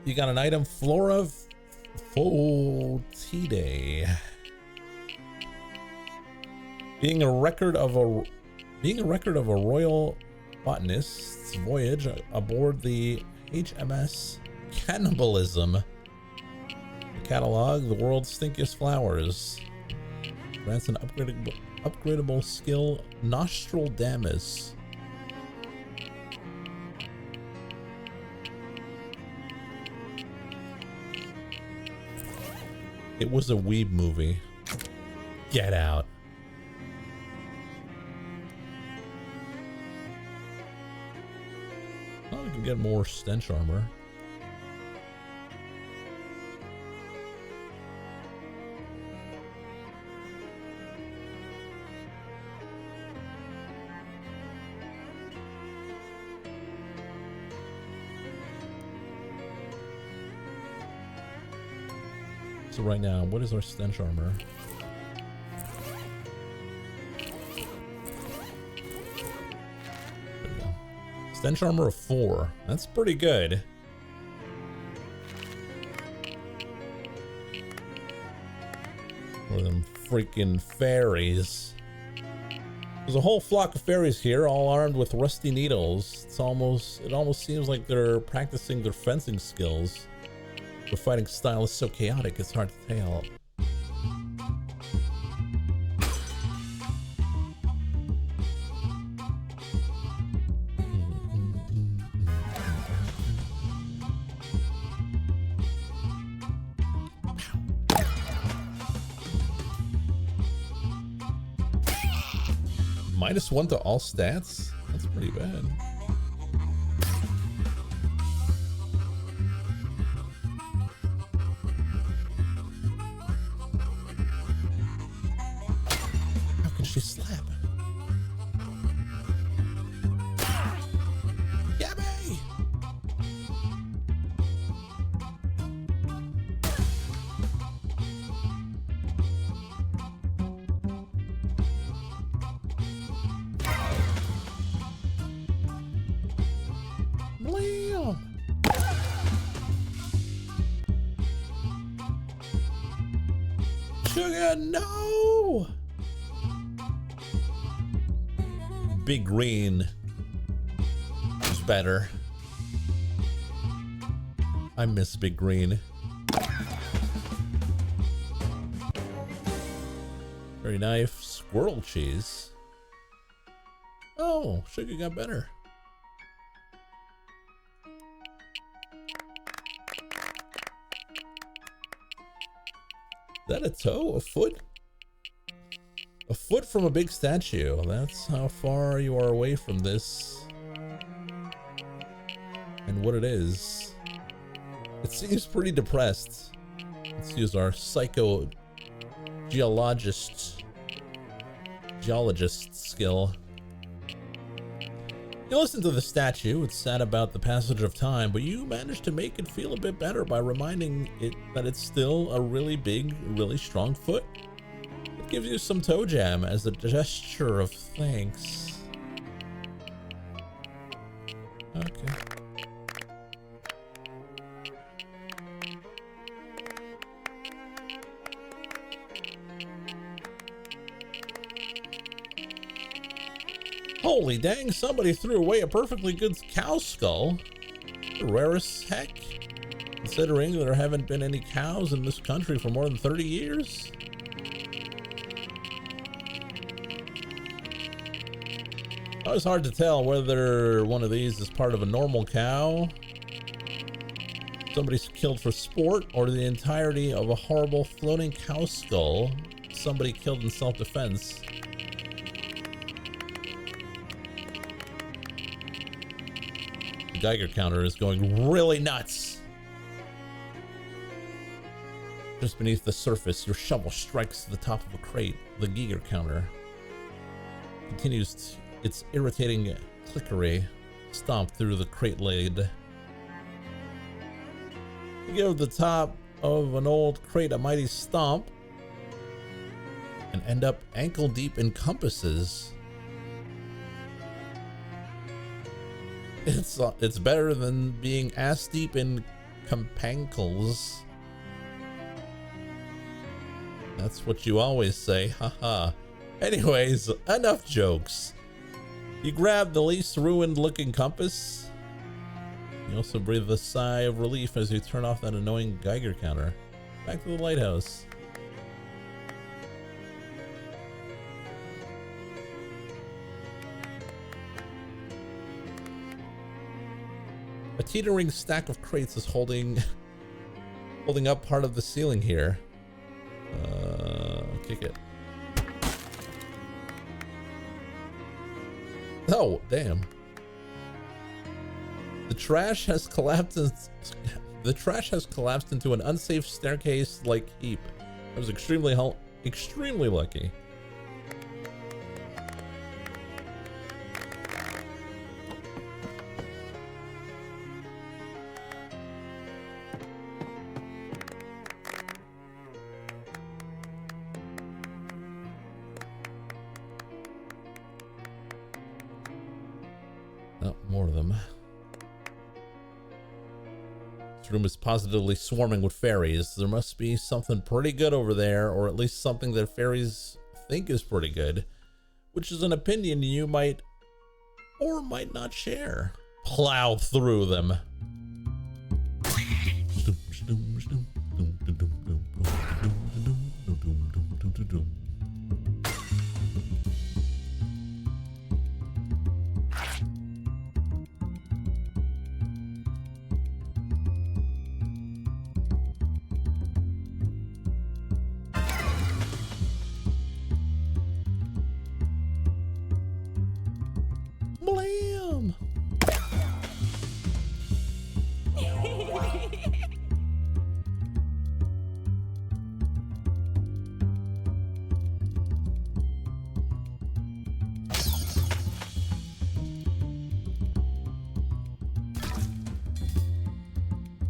You got an item, Flora Fotidae. Being a record of a royal botanist's voyage aboard the HMS Cannibalism. The catalog, the world's stinkiest flowers. Grants an upgradable skill, Nostradamus. It was a weeb movie. Get out. Oh, we can get more stench armor. So right now, what is our stench armor? There we go. Stench armor of 4. That's pretty good. One of them freaking fairies. There's a whole flock of fairies here, all armed with rusty needles. It almost seems like they're practicing their fencing skills. Their fighting style is so chaotic, it's hard to tell. -1 to all stats? That's pretty bad. How can she slap? Yabby! Sugar, no! Big Green is better. I miss Big Green. Very knife, squirrel cheese. Oh, Sugar got better. Is that a toe? A foot? A foot from a big statue. That's how far you are away from this. And what it is. It seems pretty depressed. Let's use our geologist skill. You listen to the statue, it's sad about the passage of time, but you manage to make it feel a bit better by reminding it that it's still a really big, really strong foot. It gives you some toe jam as a gesture of thanks. Okay. Holy dang, somebody threw away a perfectly good cow skull. Rare as heck, considering there haven't been any cows in this country for more than 30 years. It's hard to tell whether one of these is part of a normal cow, somebody's killed for sport, or the entirety of a horrible floating cow skull somebody killed in self-defense. The Geiger counter is going really nuts. Just beneath the surface, your shovel strikes the top of a crate. The Geiger counter continues its irritating clickery, stomp through the crate lid. You give the top of an old crate a mighty stomp and end up ankle deep in compasses. It's better than being ass deep in compankles. That's what you always say, haha. Anyways, enough jokes. You grab the least ruined looking compass. You also breathe a sigh of relief as you turn off that annoying Geiger counter. Back to the lighthouse. A teetering stack of crates is holding up part of the ceiling here. Kick it. Oh, damn. The trash has collapsed into an unsafe staircase-like heap. I was extremely lucky. Oh, more of them. This room is positively swarming with fairies. There must be something pretty good over there, or at least something that fairies think is pretty good, which is an opinion you might or might not share. Plow through them. Blam!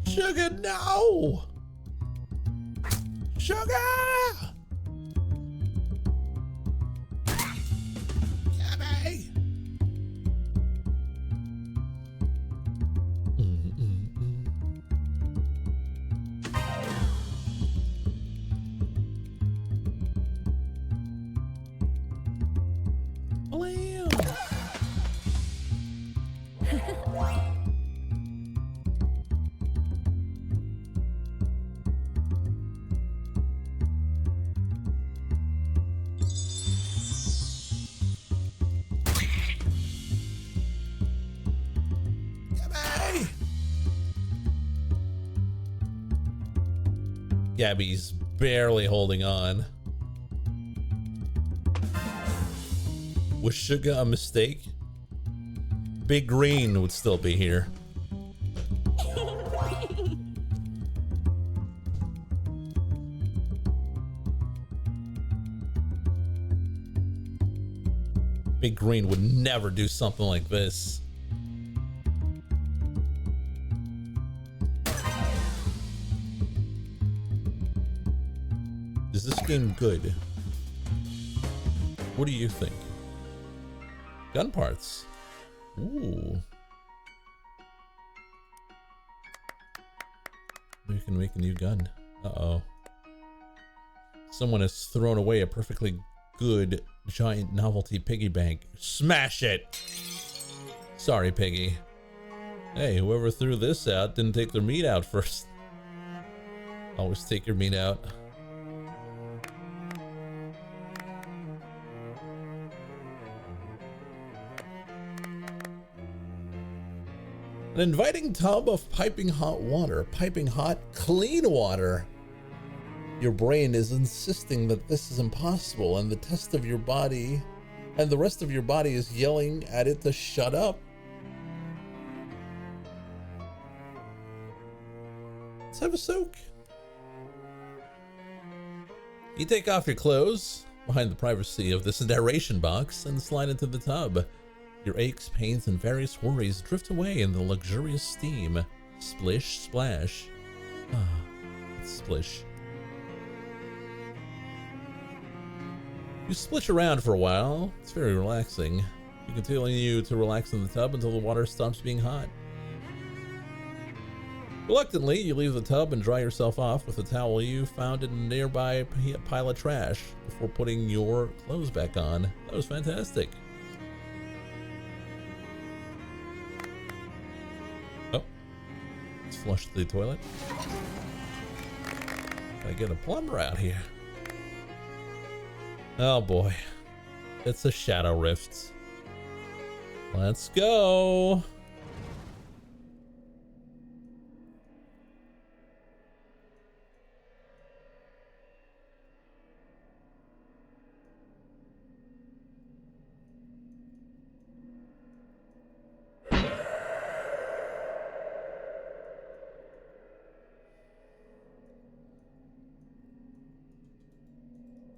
Sugar, no! Sugar! Gabby! Blam! Gabby's barely holding on. Was Sugar a mistake? Big Green would still be here. Big Green would never do something like this. Is this game good? What do you think? Gun parts. Ooh. We can make a new gun. Uh-oh. Someone has thrown away a perfectly good giant novelty piggy bank. Smash it! Sorry, Piggy. Hey, whoever threw this out didn't take their meat out first. Always take your meat out. An inviting tub of piping hot water. Piping hot, clean water. Your brain is insisting that this is impossible, and the rest of your body is yelling at it to shut up. Let's have a soak. You take off your clothes behind the privacy of this narration box and slide into the tub. Your aches, pains, and various worries drift away in the luxurious steam. Splish, splash. Ah, splish. You splish around for a while. It's very relaxing. You continue to relax in the tub until the water stops being hot. Reluctantly, you leave the tub and dry yourself off with a towel you found in a nearby pile of trash before putting your clothes back on. That was fantastic. Oh, let's flush the toilet. Gotta get a plumber out here. Oh boy, it's a Shadow Rift. Let's go.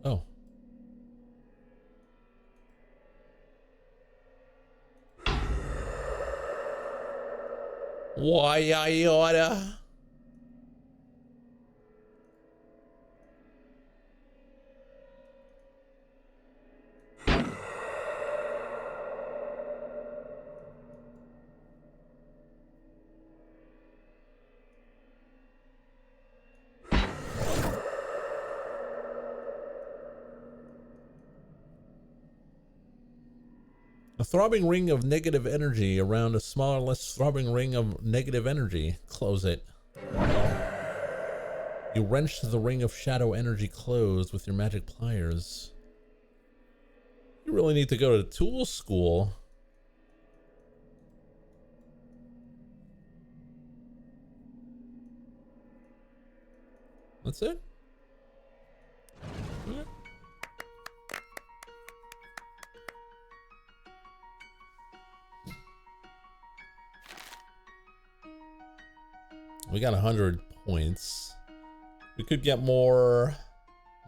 Oh. Why I oughta? A throbbing ring of negative energy around a smaller, less throbbing ring of negative energy. Close it. You wrench the ring of shadow energy closed with your magic pliers. You really need to go to tool school. That's it? Okay. We got 100 points. We could get more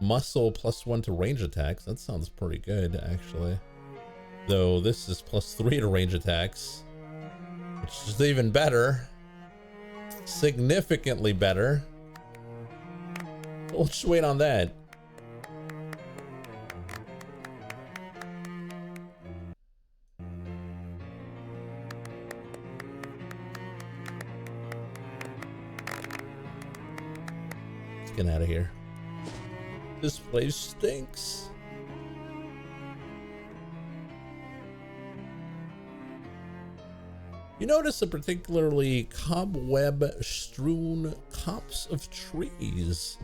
muscle +1 to range attacks. That sounds pretty good, actually. Though this is +3 to range attacks, which is even better. Significantly better. We'll just wait on that. Let's get out of here. This place stinks. You notice a particularly cobweb-strewn copse of trees.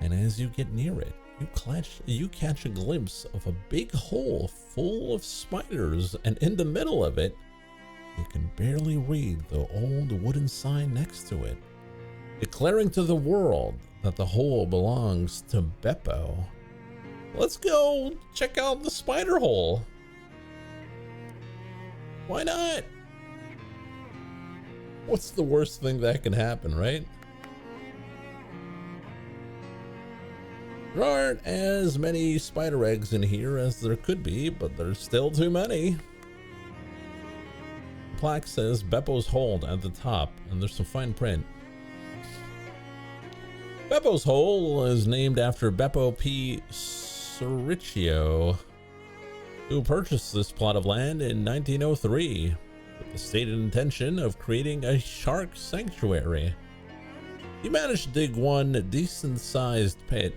And as you get near it, you catch a glimpse of a big hole full of spiders, and in the middle of it, you can barely read the old wooden sign next to it, declaring to the world that the hole belongs to Beppo. Let's go check out the spider hole. Why not? What's the worst thing that can happen, right? There aren't as many spider eggs in here as there could be, but there's still too many. The plaque says Beppo's Hold at the top, and there's some fine print. Beppo's Hole is named after Beppo P. Soricchio, who purchased this plot of land in 1903 with the stated intention of creating a shark sanctuary. He managed to dig one decent-sized pit,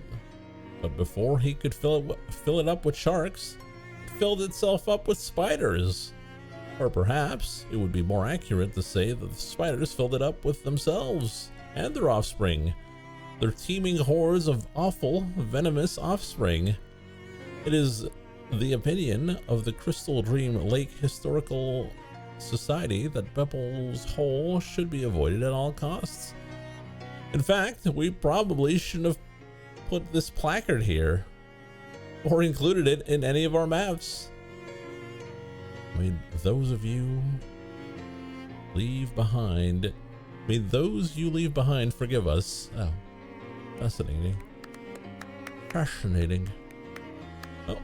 but before he could fill it up with sharks, it filled itself up with spiders. Or perhaps it would be more accurate to say that the spiders filled it up with themselves and their offspring, their teeming hordes of awful, venomous offspring. It is the opinion of the Crystal Dream Lake Historical Society that Beppo's Hole should be avoided at all costs. In fact, we probably shouldn't have put this placard here or included it in any of our maps. May those you leave behind forgive us. Oh, fascinating. Fascinating. Oh.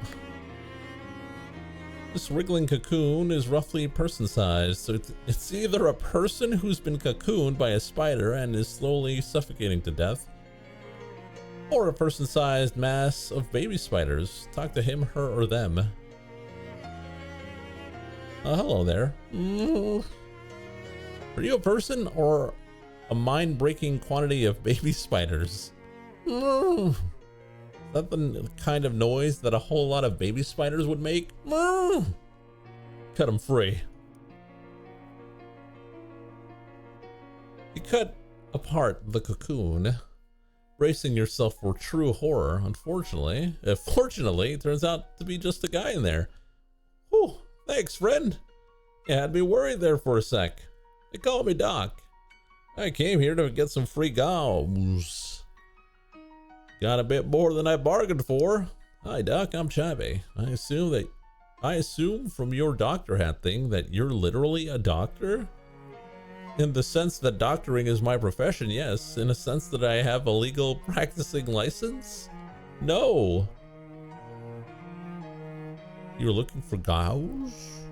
This wriggling cocoon is roughly person-sized, so it's either a person who's been cocooned by a spider and is slowly suffocating to death, or a person-sized mass of baby spiders. Talk to him, her, or them. Hello there. Are you a person or a mind-breaking quantity of baby spiders? Is that the kind of noise that a whole lot of baby spiders would make? Cut them free. You cut apart the cocoon, bracing yourself for true horror. Fortunately, it turns out to be just a guy in there. Whew, thanks, friend. You had me worried there for a sec. They call me Doc. I came here to get some free gauze. Got a bit more than I bargained for. Hi, Doc, I'm Chappie. I assume from your doctor hat thing that you're literally a doctor? In the sense that doctoring is my profession, yes. In a sense that I have a legal practicing license? No. You're looking for gauze?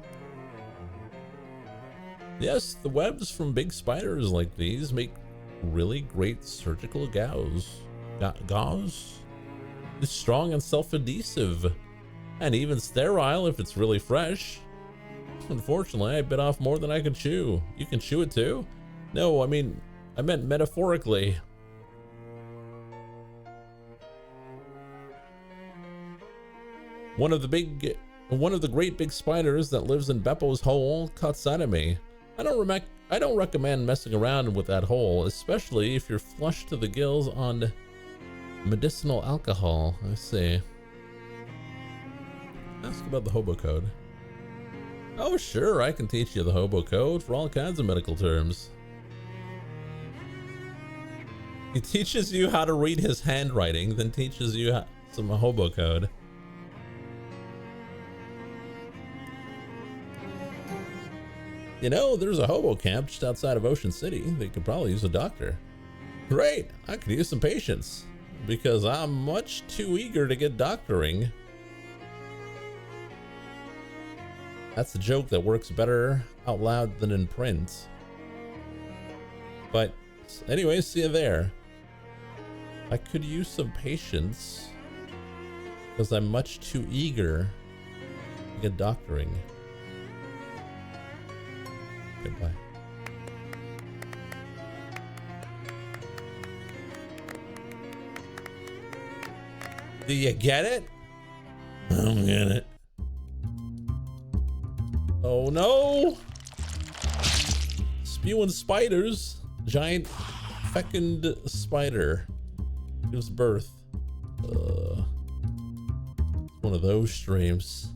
Yes, the webs from big spiders like these make really great surgical gauze. Gauze? It's strong and self-adhesive, and even sterile if it's really fresh. Unfortunately, I bit off more than I could chew. You can chew it too? No, I meant metaphorically. One of the big And one of the great big spiders that lives in Beppo's hole caught sight of me. I don't recommend messing around with that hole, especially if you're flushed to the gills on medicinal alcohol. I see. Ask about the hobo code. Oh sure, I can teach you the hobo code for all kinds of medical terms. He teaches you how to read his handwriting, then teaches you some hobo code. You know, there's a hobo camp just outside of Ocean City. They could probably use a doctor. Great, I could use some patience, because I'm much too eager to get doctoring. That's a joke that works better out loud than in print. But anyways, see you there. I could use some patience, because I'm much too eager to get doctoring. Goodbye. Do you get it? I don't get it. Oh no! Spewing spiders. Giant fecund spider gives birth. One of those streams.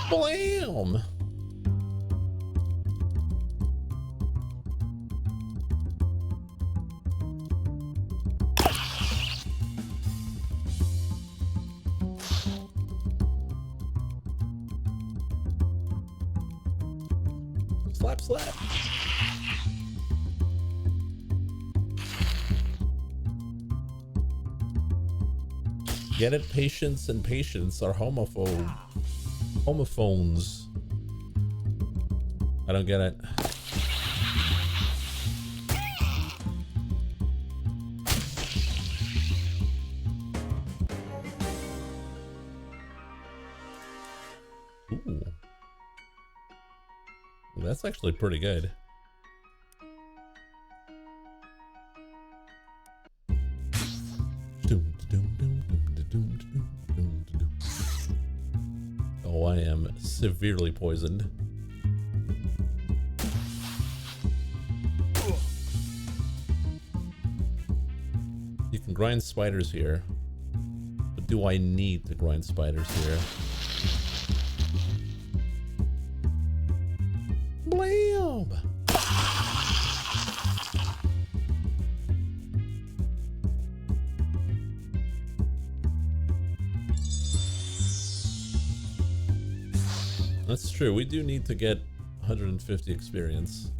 Blam! Slap, slap. Get it? Patience and patience are homophones. I don't get it. Ooh. That's actually pretty good. Oh, I am severely poisoned. You can grind spiders here, but do I need to grind spiders here? Blam! That's true. We do need to get 150 experience.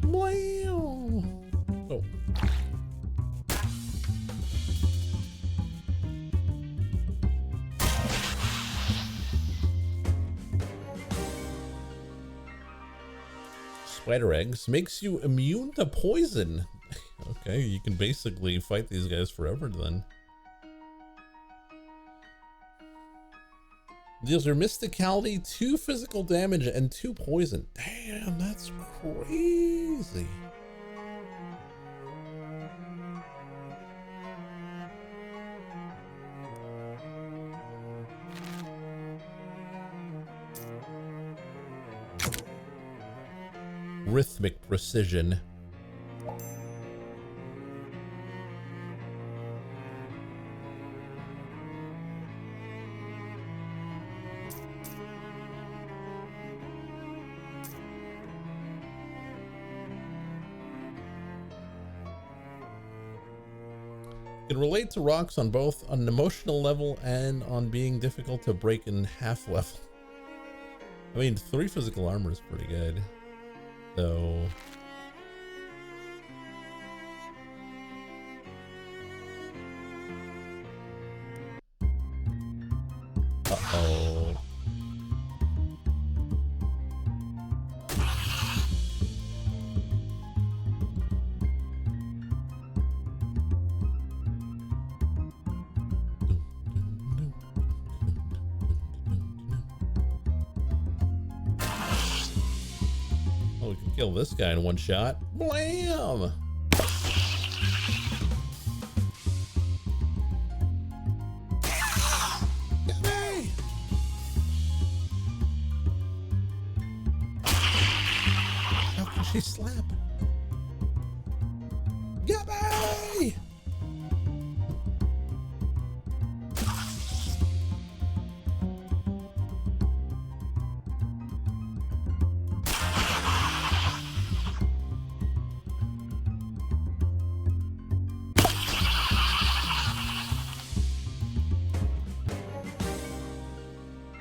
Blam! Oh. Spider eggs makes you immune to poison. Okay, you can basically fight these guys forever then. Deals your mysticality, 2 physical damage, and 2 poison. Damn, that's crazy. Rhythmic precision. Can relate to rocks on both an emotional level and on being difficult to break in half level. I mean, 3 physical armor is pretty good, though. Uh-oh. Kill this guy in one shot. Blam! Get me! How can she slap? Get me!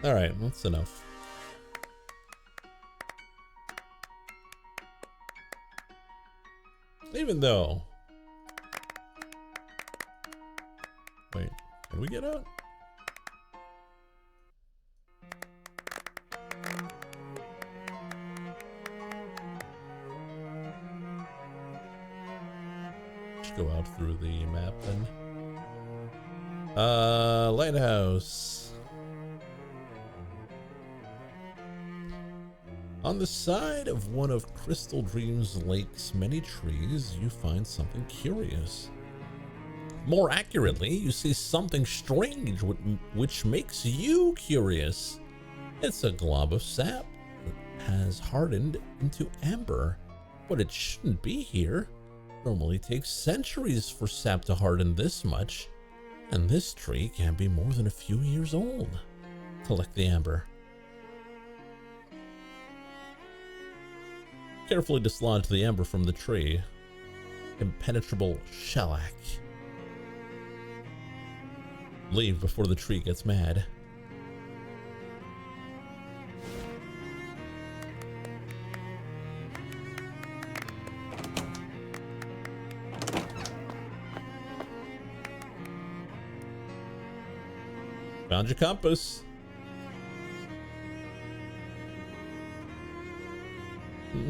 All right, that's enough. Even though... Wait, can we get out? Let's go out through the map then. Lighthouse. On the side of one of Crystal Dream's lake's many trees, you find something curious. More accurately, you see something strange which makes you curious. It's a glob of sap that has hardened into amber, but it shouldn't be here. Normally takes centuries for sap to harden this much, and this tree can't be more than a few years old. Collect the amber. Carefully dislodge the amber from the tree. Impenetrable shellac. Leave before the tree gets mad. Found your compass.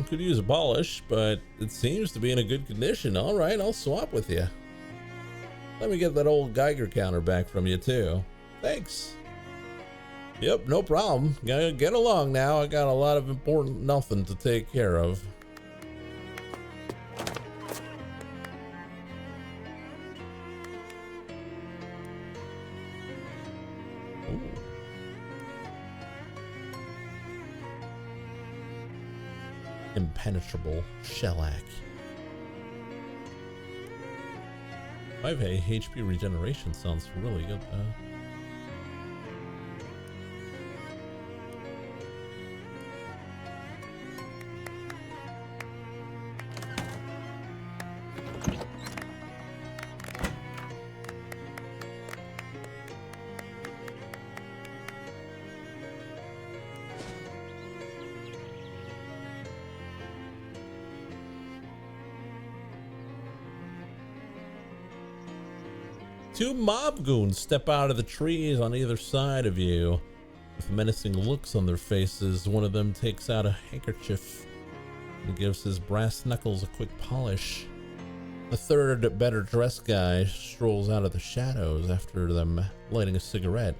Could use a polish, but it seems to be in a good condition. All right, I'll swap with you. Let me get that old Geiger counter back from you too. Thanks. Yep, no problem. Gotta get along now. I got a lot of important nothing to take care of. Impenetrable shellac. 5 HP regeneration sounds really good though. Two mob goons step out of the trees on either side of you. With menacing looks on their faces, one of them takes out a handkerchief and gives his brass knuckles a quick polish. The third, better dressed guy strolls out of the shadows after them, lighting a cigarette.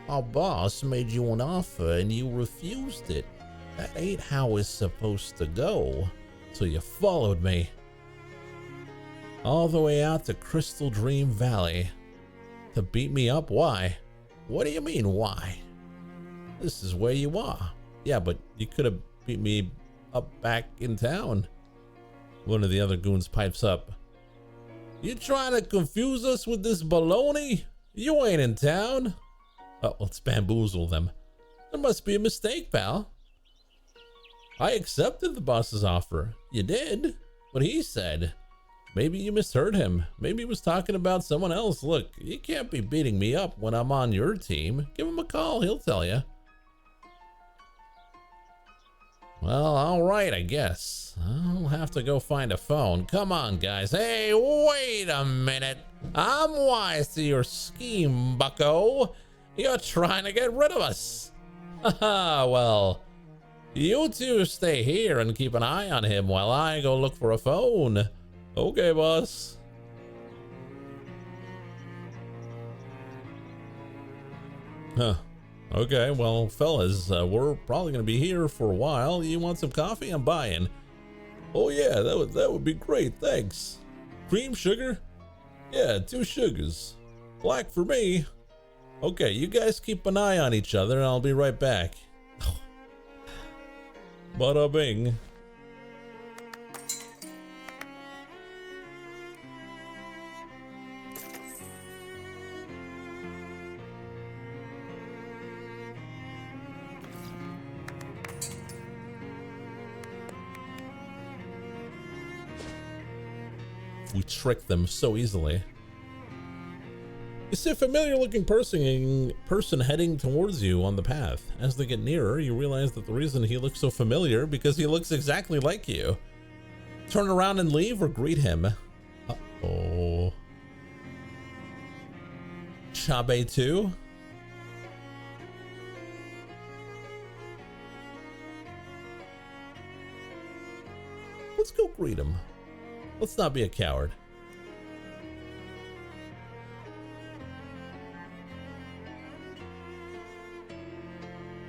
Our boss made you an offer and you refused it. That ain't how it's supposed to go. So you followed me. All the way out to Crystal Dream Valley. To beat me up? Why? What do you mean, why? This is where you are. Yeah, but you could have beat me up back in town. One of the other goons pipes up. You trying to confuse us with this baloney? You ain't in town. Oh, let's bamboozle them. There must be a mistake, pal. I accepted the boss's offer. You did? What he said. Maybe you misheard him. Maybe he was talking about someone else. Look, you can't be beating me up when I'm on your team. Give him a call, he'll tell you. Well, all right, I guess. I'll have to go find a phone. Come on, guys. Hey, wait a minute. I'm wise to your scheme, bucko. You're trying to get rid of us. Haha, well, you two stay here and keep an eye on him while I go look for a phone. Okay, boss. Huh. Okay, well, fellas, we're probably going to be here for a while. You want some coffee? I'm buying. Oh yeah, that would be great, thanks. Cream sugar? Yeah, 2 sugars. Black for me. Okay, you guys keep an eye on each other and I'll be right back. Bada bing. We trick them so easily. You see a familiar looking person heading towards you on the path. As they get nearer, you realize that the reason he looks so familiar because he looks exactly like you. Turn around and leave or greet him. Uh-oh. Chabe too? Let's go greet him. Let's not be a coward.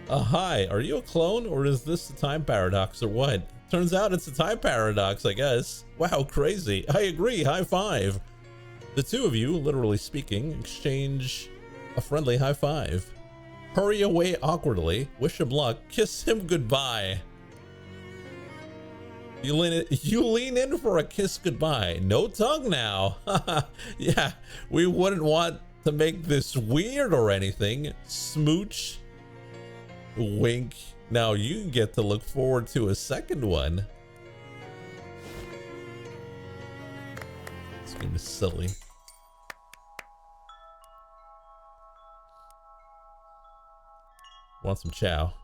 Hi, are you a clone or is this a time paradox or what? Turns out it's a time paradox, I guess. Wow, crazy. I agree, high five. The two of you, literally speaking, exchange a friendly high five. Hurry away awkwardly, wish him luck, kiss him goodbye. You lean in for a kiss goodbye. No tongue now. Yeah, we wouldn't want to make this weird or anything. Smooch. Wink. Now you get to look forward to a second one. This game is silly. Want some chow?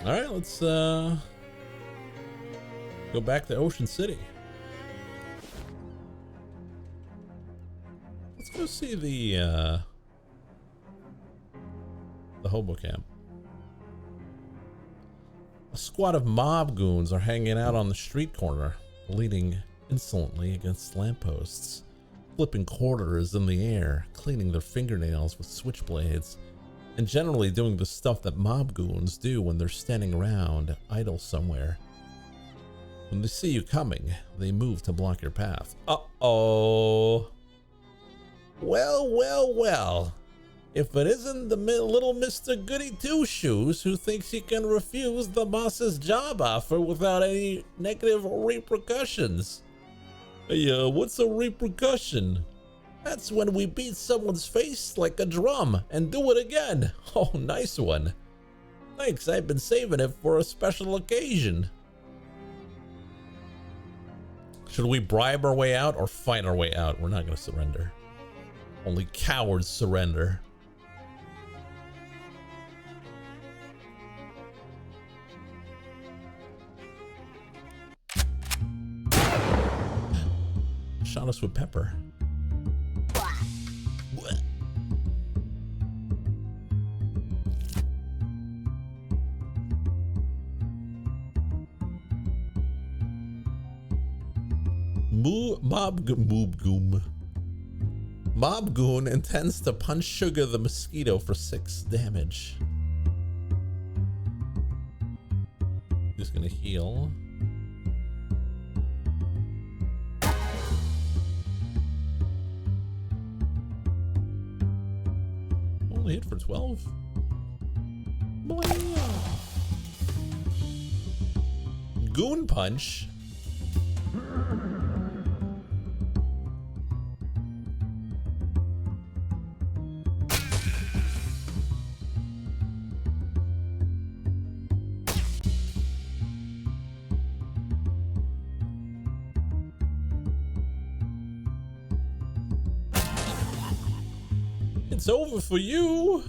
All right, let's go back to Ocean City. Let's go see the hobo camp. A squad of mob goons are hanging out on the street corner, leaning insolently against lampposts, flipping quarters in the air, cleaning their fingernails with switchblades, and generally doing the stuff that mob goons do when they're standing around idle somewhere. When they see you coming, they move to block your path. Uh-oh. Well, well, well. If it isn't the little Mr. Goody Two-Shoes who thinks he can refuse the boss's job offer without any negative repercussions. Hey, what's a repercussion? That's when we beat someone's face like a drum and do it again. Oh, nice one. Thanks, I've been saving it for a special occasion. Should we bribe our way out or fight our way out? We're not going to surrender. Only cowards surrender. Shot us with pepper. Mob Goon intends to punch Sugar the Mosquito for 6 damage. He's gonna heal. Only hit for 12. Goon punch. It's over for you.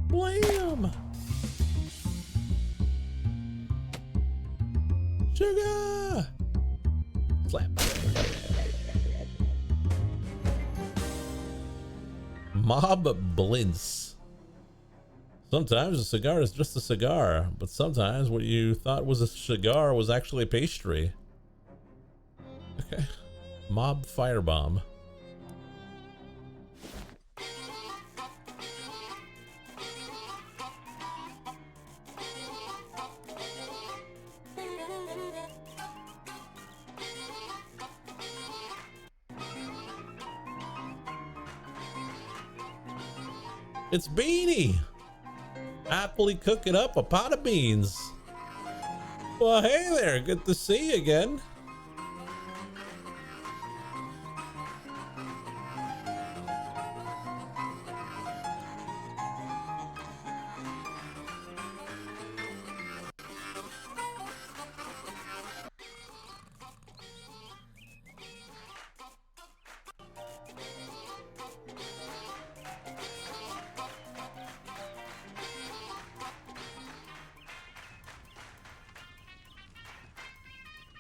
Blam. Sugar. Slap. Mob Blintz. Sometimes a cigar is just a cigar, but sometimes what you thought was a cigar was actually pastry. Okay. Mob firebomb. It's Beanie! Happily cooking up a pot of beans. Well, hey there, good to see you again.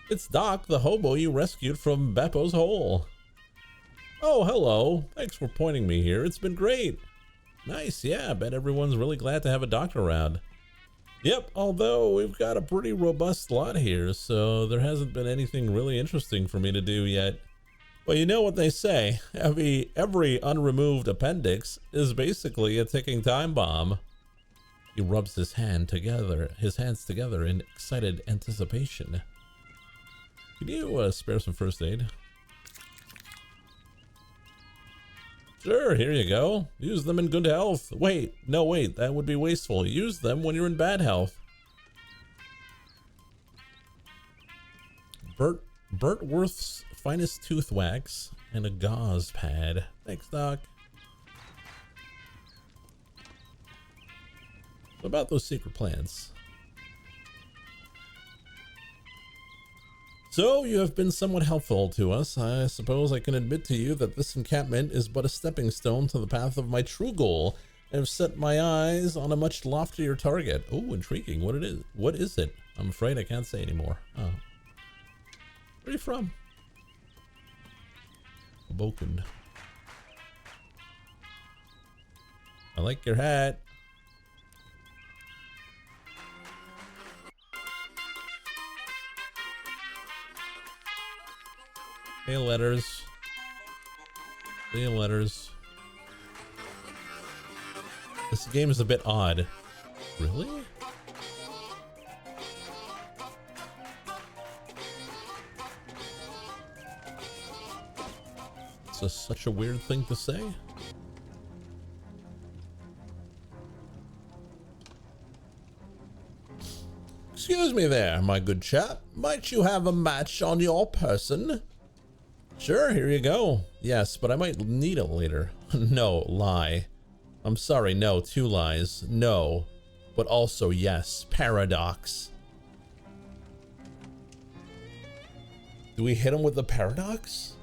It's Doc, the hobo you rescued from Beppo's hole. Oh, hello. Thanks for pointing me here. It's been great. Nice, yeah. I bet everyone's really glad to have a doctor around. Yep, although we've got a pretty robust lot here, so there hasn't been anything really interesting for me to do yet. Well, you know what they say. Every unremoved appendix is basically a ticking time bomb. He rubs his hands together in excited anticipation. Can you spare some first aid? Sure, here you go. Use them in good health. Wait, no wait, that would be wasteful. Use them when you're in bad health. Burtworth's finest tooth wax and a gauze pad. Thanks, Doc. What about those secret plans? So, you have been somewhat helpful to us. I suppose I can admit to you that this encampment is but a stepping stone to the path of my true goal, and have set my eyes on a much loftier target. Oh, intriguing. What is it? I'm afraid I can't say anymore. Oh. Where are you from? Hoboken. I like your hat. Hey, letters. Hey, letters. This game is a bit odd. Really? It's just such a weird thing to say. Excuse me there, my good chap. Might you have a match on your person? Sure, here you go. Yes, but I might need it later. No, lie. I'm sorry, no, 2 lies. No, but also yes, paradox. Do we hit him with the paradox?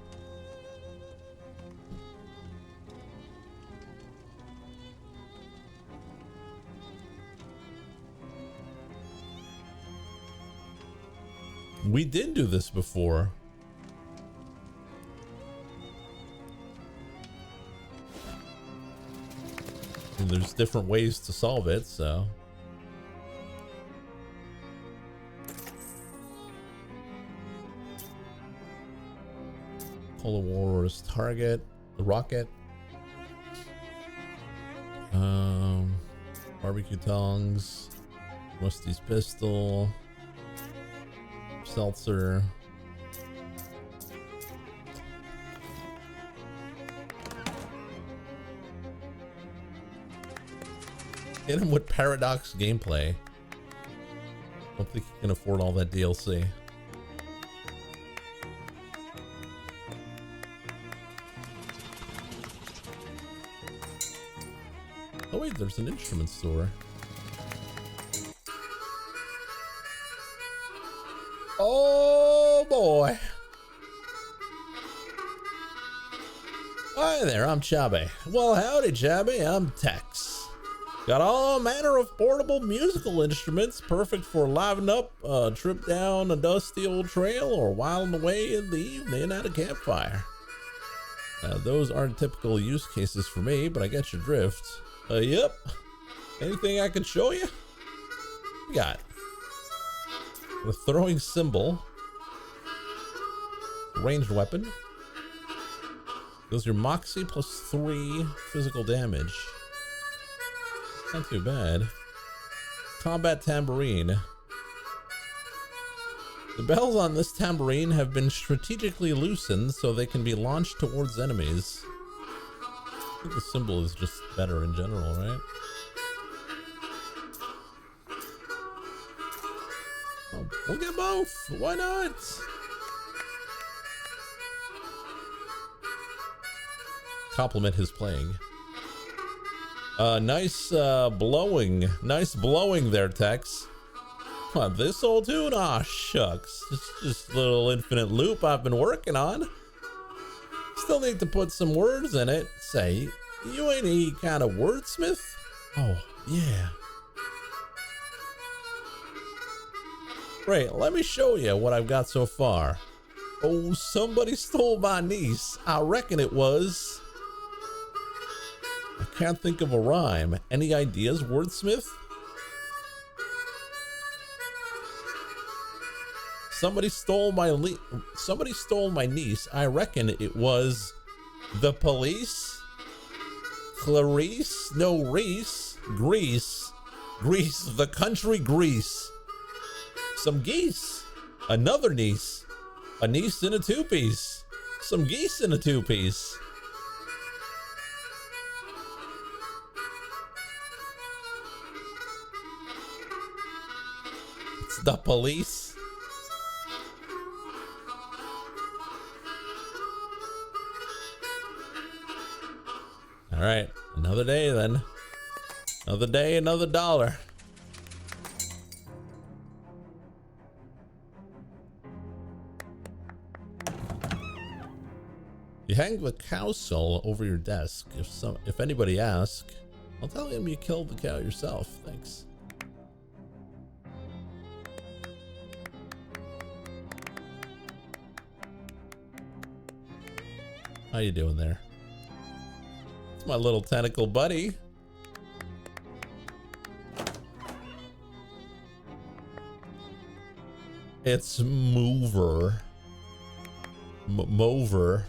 We did do this before. And there's different ways to solve it, so. Call the Warrior's target, the rocket. Barbecue tongs, Rusty's pistol, seltzer. Hit him with Paradox gameplay. Don't think he can afford all that DLC. Oh wait, there's an instrument store. Oh boy. Hi there, I'm Chabe. Well, howdy Chabe, I'm Tex. Got all manner of portable musical instruments, perfect for livening up a trip down a dusty old trail or whiling away in the evening at a campfire. Those aren't typical use cases for me, but I get your drift. Yep. Anything I can show you? We got the throwing symbol, ranged weapon. Goes your moxie plus 3 physical damage. Not too bad. Combat tambourine. The bells on this tambourine have been strategically loosened so they can be launched towards enemies. I think the symbol is just better in general, right? Oh, we'll get both. Why not? Compliment his playing. Nice blowing. Nice blowing there, Tex. What, this old tune? Aw, shucks. It's just a little infinite loop I've been working on. Still need to put some words in it. Say, you ain't any kind of wordsmith? Oh, yeah. Great, let me show you what I've got so far. Oh, somebody stole my niece. I reckon it was... I can't think of a rhyme. Any ideas, wordsmith? Somebody stole my niece. I reckon it was the police. Clarice? No, Reese. Greece. Greece. The country Greece. Some geese. Another niece. A niece in a two-piece. Some geese in a two-piece. It's the police. All right, another day then. Another day, another dollar. You hang the cow skull over your desk. If anybody asks, I'll tell him you killed the cow yourself. Thanks. How you doing there? It's my little tentacle buddy. It's Mover. Mover.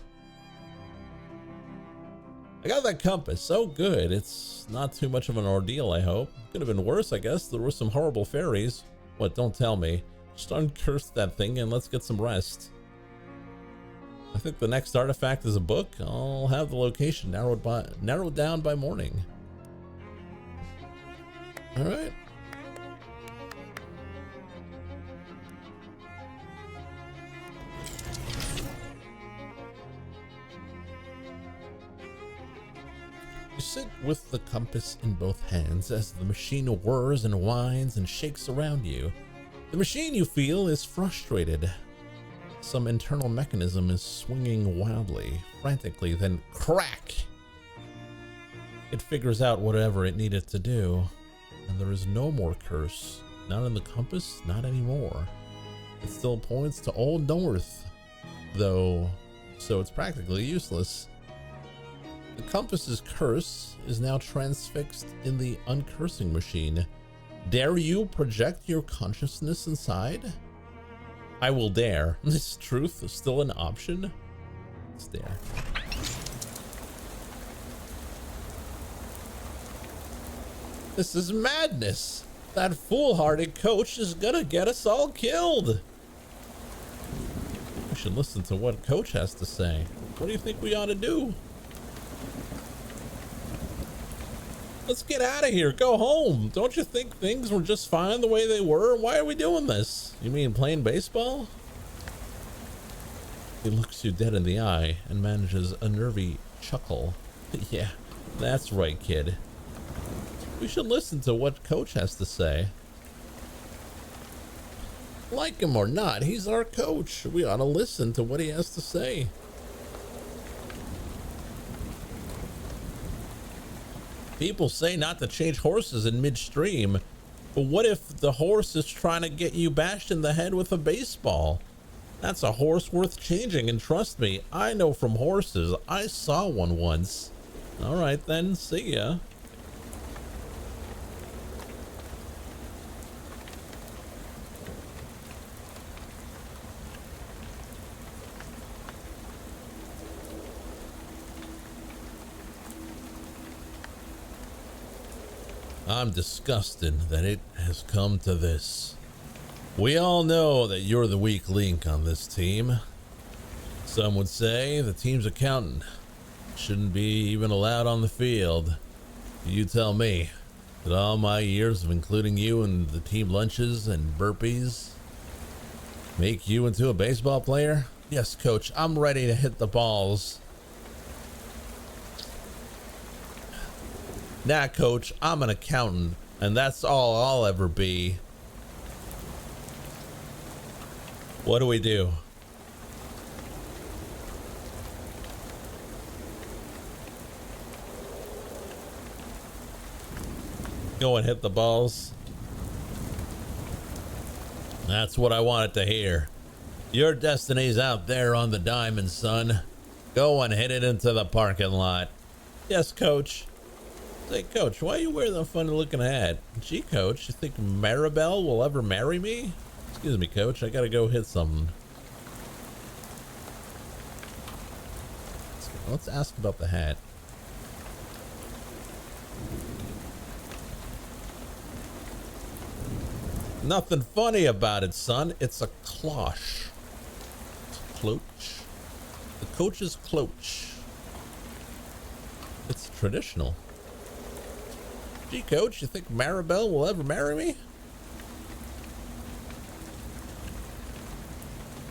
I got that compass. Oh, good. It's not too much of an ordeal, I hope. Could have been worse, I guess. There were some horrible fairies. What? Don't tell me. Just uncurse that thing and let's get some rest. I think the next artifact is a book. I'll have the location narrowed down by morning. All right. You sit with the compass in both hands as the machine whirs and whines and shakes around you. The machine, you feel, is frustrated. Some internal mechanism is swinging wildly, frantically, then crack! It figures out whatever it needed to do, and there is no more curse. Not in the compass, not anymore. It still points to Old North, though, so it's practically useless. The compass's curse is now transfixed in the uncursing machine. Dare you project your consciousness inside? I will dare. Is truth still an option? Let's dare. This is madness. That foolhardy coach is gonna get us all killed. We should listen to what Coach has to say. What do you think we ought to do? Let's get out of here. Go home. Don't you think things were just fine the way they were? Why are we doing this? You mean playing baseball? He looks you dead in the eye and manages a nervy chuckle. Yeah, that's right, kid. We should listen to what Coach has to say. Like him or not, he's our coach. We ought to listen to what he has to say. People say not to change horses in midstream, but what if the horse is trying to get you bashed in the head with a baseball? That's a horse worth changing, and trust me, I know from horses. I saw one once. All right then, see ya. I'm disgusted that it has come to this. We all know that you're the weak link on this team. Some would say the team's accountant shouldn't be even allowed on the field. You tell me, did all my years of including you in the team lunches and burpees make you into a baseball player? Yes, coach, I'm ready to hit the balls. Nah, coach, I'm an accountant, and that's all I'll ever be. What do we do? Go and hit the balls. That's what I wanted to hear. Your destiny's out there on the diamond, son. Go and hit it into the parking lot. Yes, coach. Say, coach, why you wear that funny looking hat? Gee, coach, you think Maribel will ever marry me? Excuse me, coach, I gotta go hit something. Let's ask about the hat. Nothing funny about it, son. It's a cloche. Cloche. The coach's cloche. It's traditional. Gee, coach, you think Maribel will ever marry me?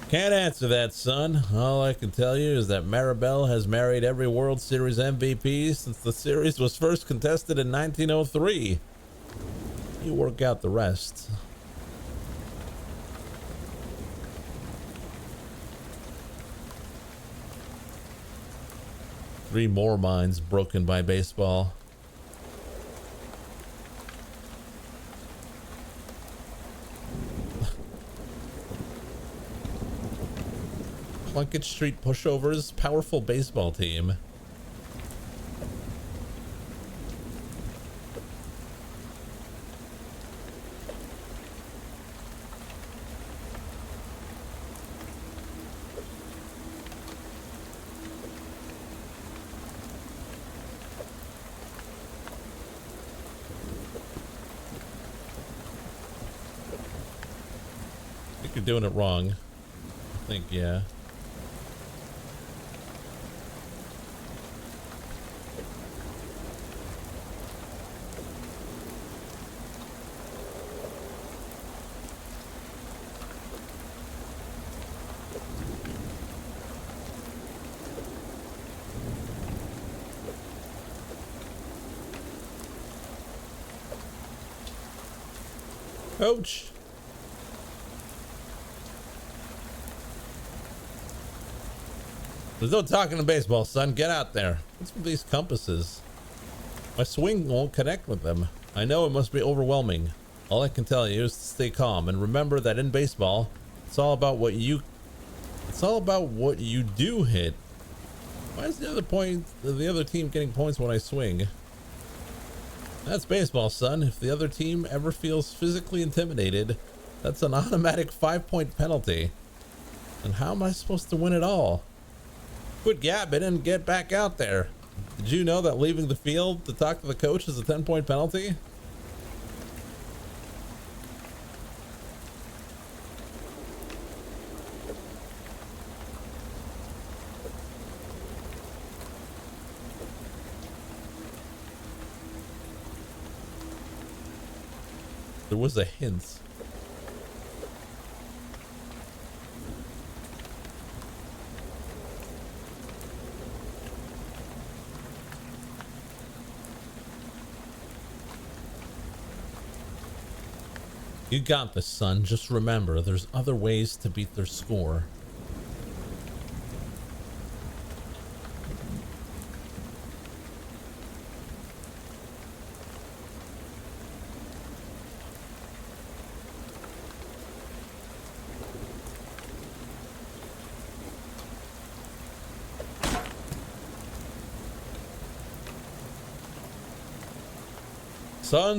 Can't answer that, son. All I can tell you is that Maribel has married every World Series MVP since the series was first contested in 1903. You work out the rest. Three more minds broken by baseball. Plunkett Street Pushovers, powerful baseball team. I think you're doing it wrong. I think, yeah. Coach. There's no talking to baseball, son. Get out there. What's with these compasses? My swing won't connect with them. I know it must be overwhelming. All I can tell you is to stay calm and remember that in baseball, it's all about what you do hit. Why is the other team getting points when I swing? That's baseball, son. If the other team ever feels physically intimidated, that's an automatic 5-point penalty. And how am I supposed to win it all? Quit gabbing and get back out there. Did you know that leaving the field to talk to the coach is a 10-point penalty? There was a hint. You got this, son. Just remember, there's other ways to beat their score.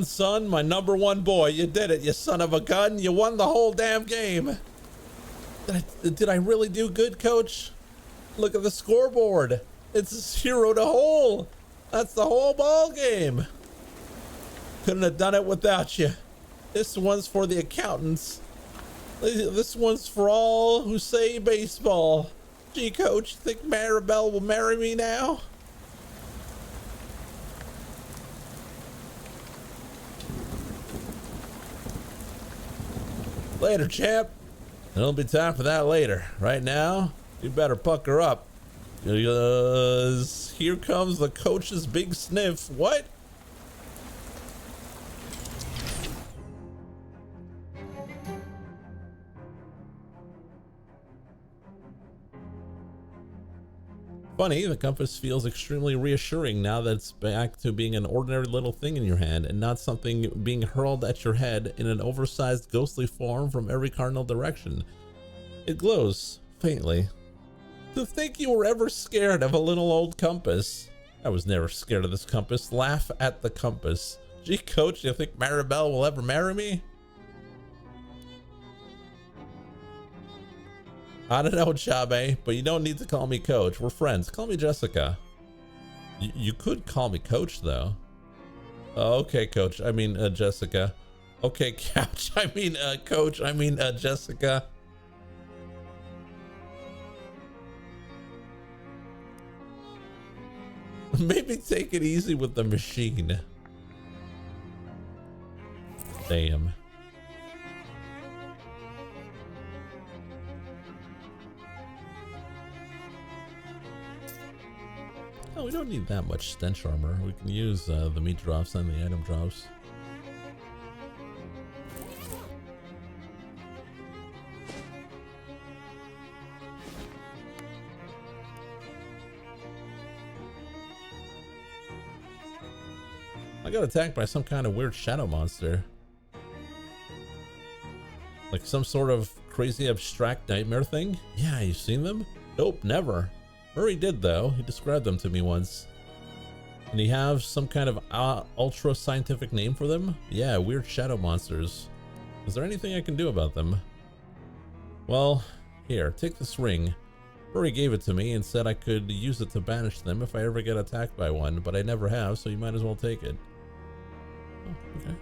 Son, my number one boy, you did it, you son of a gun. You won the whole damn game. Did I really do good, coach? Look at the scoreboard. It's 0-0. That's the whole ball game. couldn't have done it without you. This one's for the accountants. This one's for all who say baseball. Gee, coach, you think Maribel will marry me now? Later, champ. There'll be time for that later. Right now, you better pucker up. Here comes the coach's big sniff. What? Funny, the compass feels extremely reassuring now that it's back to being an ordinary little thing in your hand and not something being hurled at your head in an oversized ghostly form from every cardinal direction. It glows faintly. To think you were ever scared of a little old compass. I was never scared of this compass. Laugh at the compass. Gee, coach, you think Maribel will ever marry me? I don't know, Chabe, but you don't need to call me coach. We're friends. Call me Jessica. You could call me coach, though. Okay, coach. I mean, Jessica. Okay, couch. I mean, coach. I mean, Jessica. Maybe take it easy with the machine. Damn. Oh, we don't need that much stench armor. We can use the meat drops and the item drops. I got attacked by some kind of weird shadow monster. Like some sort of crazy abstract nightmare thing? Yeah, you seen them? Nope, never. Murray did, though. He described them to me once. And he have some kind of ultra scientific name for them? Yeah, weird shadow monsters. Is there anything I can do about them? Well, here, take this ring. Murray gave it to me and said I could use it to banish them if I ever get attacked by one, but I never have, so you might as well take it. Oh, okay.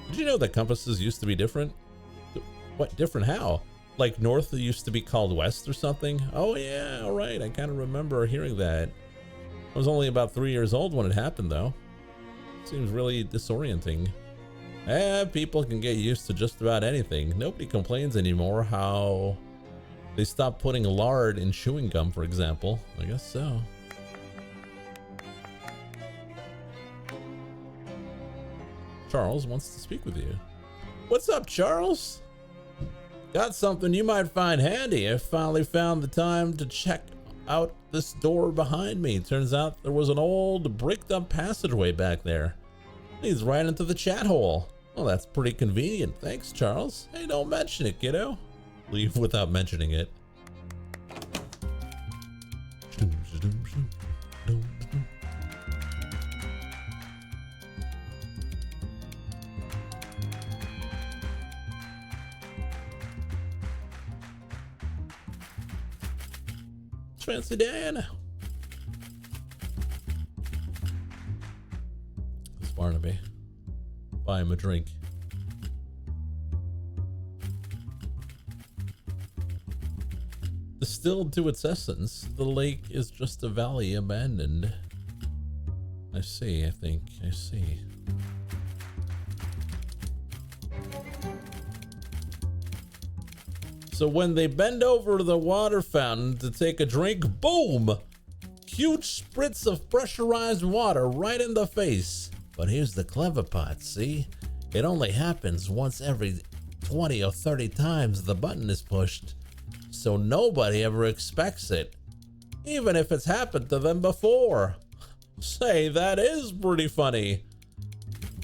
Did you know that compasses used to be different? What, different how? Like north used to be called west or something? Oh yeah, alright, I kind of remember hearing that. I was only about 3 years old when it happened though. Seems really disorienting. People can get used to just about anything. Nobody complains anymore how they stopped putting lard in chewing gum, for example. I guess so. Charles wants to speak with you. What's up, Charles? Got something you might find handy. I finally found the time to check out this door behind me. Turns out there was an old bricked up passageway back there. Leads right into the chat hole. Well, that's pretty convenient. Thanks, Charles. Hey, don't mention it, kiddo. Leave without mentioning it. Fancy Dan. It's Barnaby. Buy him a drink. Distilled to its essence, the lake is just a valley abandoned. I see, I think. I see. So when they bend over to the water fountain to take a drink, boom! Huge spritz of pressurized water right in the face. But here's the clever part, see? It only happens once every 20 or 30 times the button is pushed. So nobody ever expects it. Even if it's happened to them before. Say, that is pretty funny.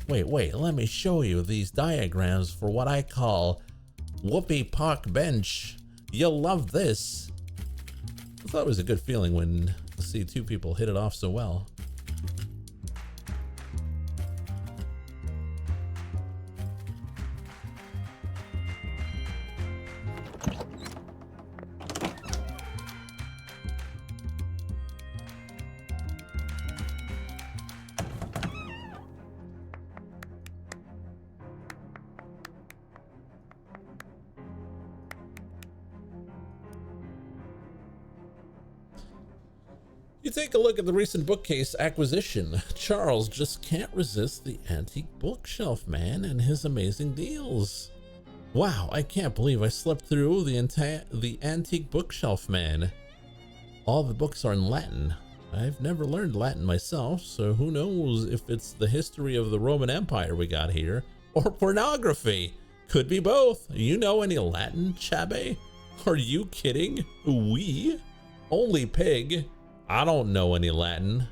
Wait, let me show you these diagrams for what I call Whoopee Park Bench. You'll love this. I thought it was a good feeling when to see two people hit it off so well. You take a look at the recent bookcase acquisition. Charles just can't resist the antique bookshelf man and his amazing deals. Wow, I can't believe I slept through the antique bookshelf man. All the books are in Latin. I've never learned Latin myself, so who knows if it's the history of the Roman Empire we got here, or pornography. Could be both. You know any Latin, Chabe? Are you kidding? We? Only pig. I don't know any Latin.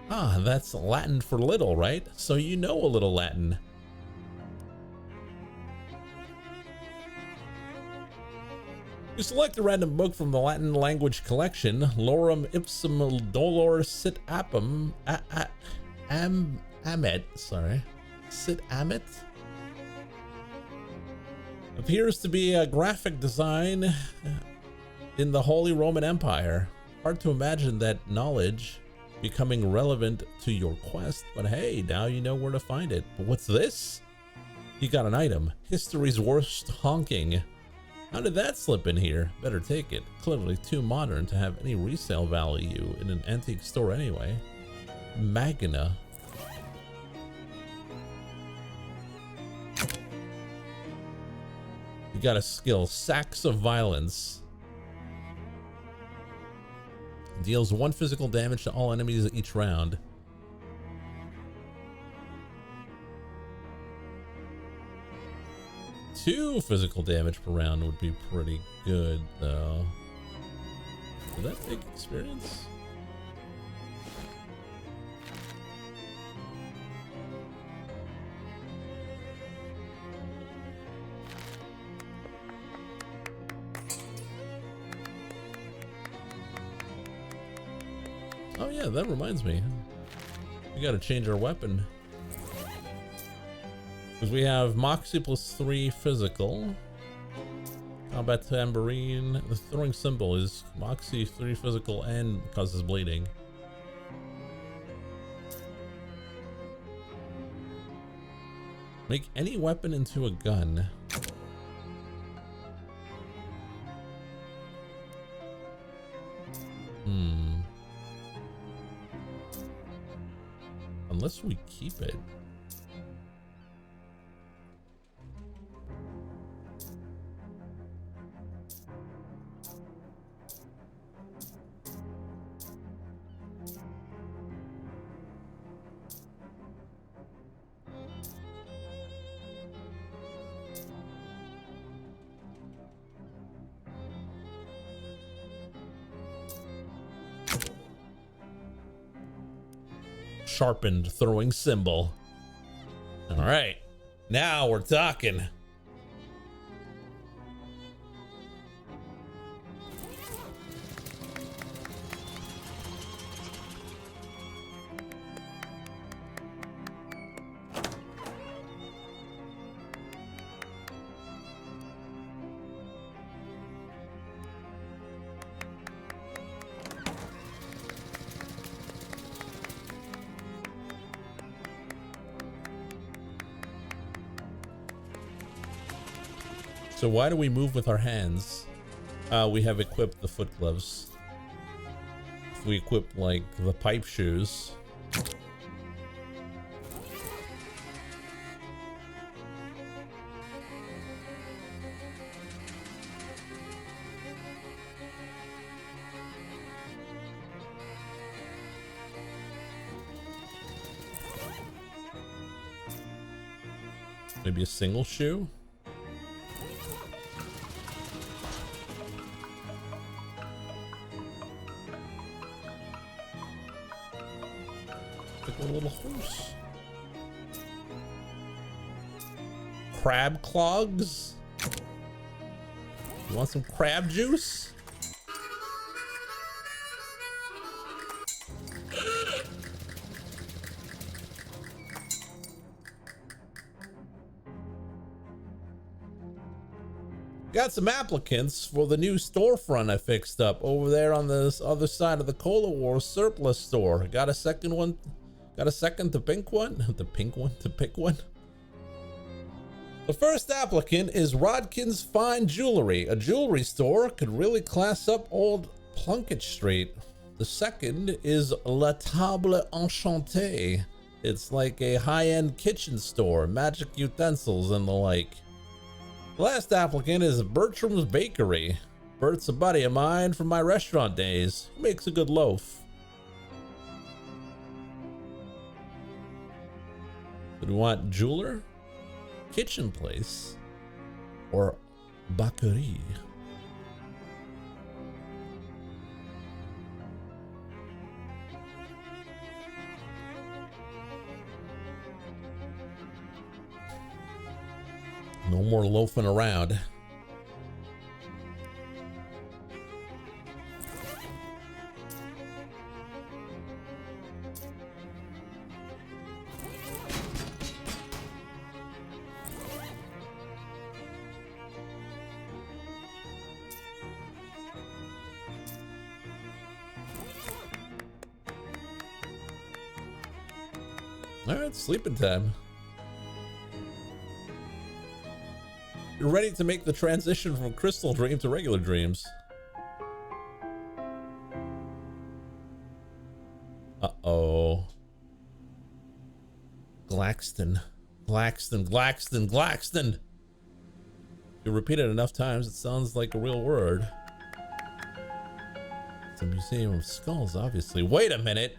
Ah, that's Latin for little, right? So you know a little Latin. You select a random book from the Latin language collection, Lorem ipsum dolor sit appum, sit amit. Appears to be a graphic design in the Holy Roman Empire. Hard to imagine that knowledge becoming relevant to your quest, but hey, now you know where to find it. But what's this? You got an item. History's worst honking. How did that slip in here? Better take it. Clearly too modern to have any resale value in an antique store anyway. Magna. You got a skill, Sacks of Violence. Deals 1 physical damage to all enemies each round. Two physical damage per round would be pretty good, though. Would that take experience? Oh yeah, that reminds me. We gotta change our weapon. Because we have Moxie +3 physical. Combat Tambourine. The throwing symbol is Moxie 3 physical and causes bleeding. Make any weapon into a gun. Unless we keep it. Sharpened throwing symbol. All right, now we're talking. So why do we move with our hands? We have equipped the foot gloves. If we equip like the pipe shoes. Maybe a single shoe? Little horse. Crab clogs? You want some crab juice? Got some applicants for the new storefront I fixed up over there on this other side of the Cola War surplus store. Got a second one Got a second to pick one? The pink one to pick one? The first applicant is Rodkin's Fine Jewelry. A jewelry store could really class up old Plunkett Street. The second is La Table Enchantée. It's like a high-end kitchen store, magic utensils and the like. The last applicant is Bertram's Bakery. Bert's a buddy of mine from my restaurant days. He makes a good loaf. So do we want jeweler, kitchen place, or bakerie? No more loafing around. All right, sleeping time. You're ready to make the transition from crystal dream to regular dreams. Uh-oh. Glaxton. Blaxton, Glaxton, Glaxton. You repeat it enough times, it sounds like a real word. It's a museum of skulls, obviously. Wait a minute.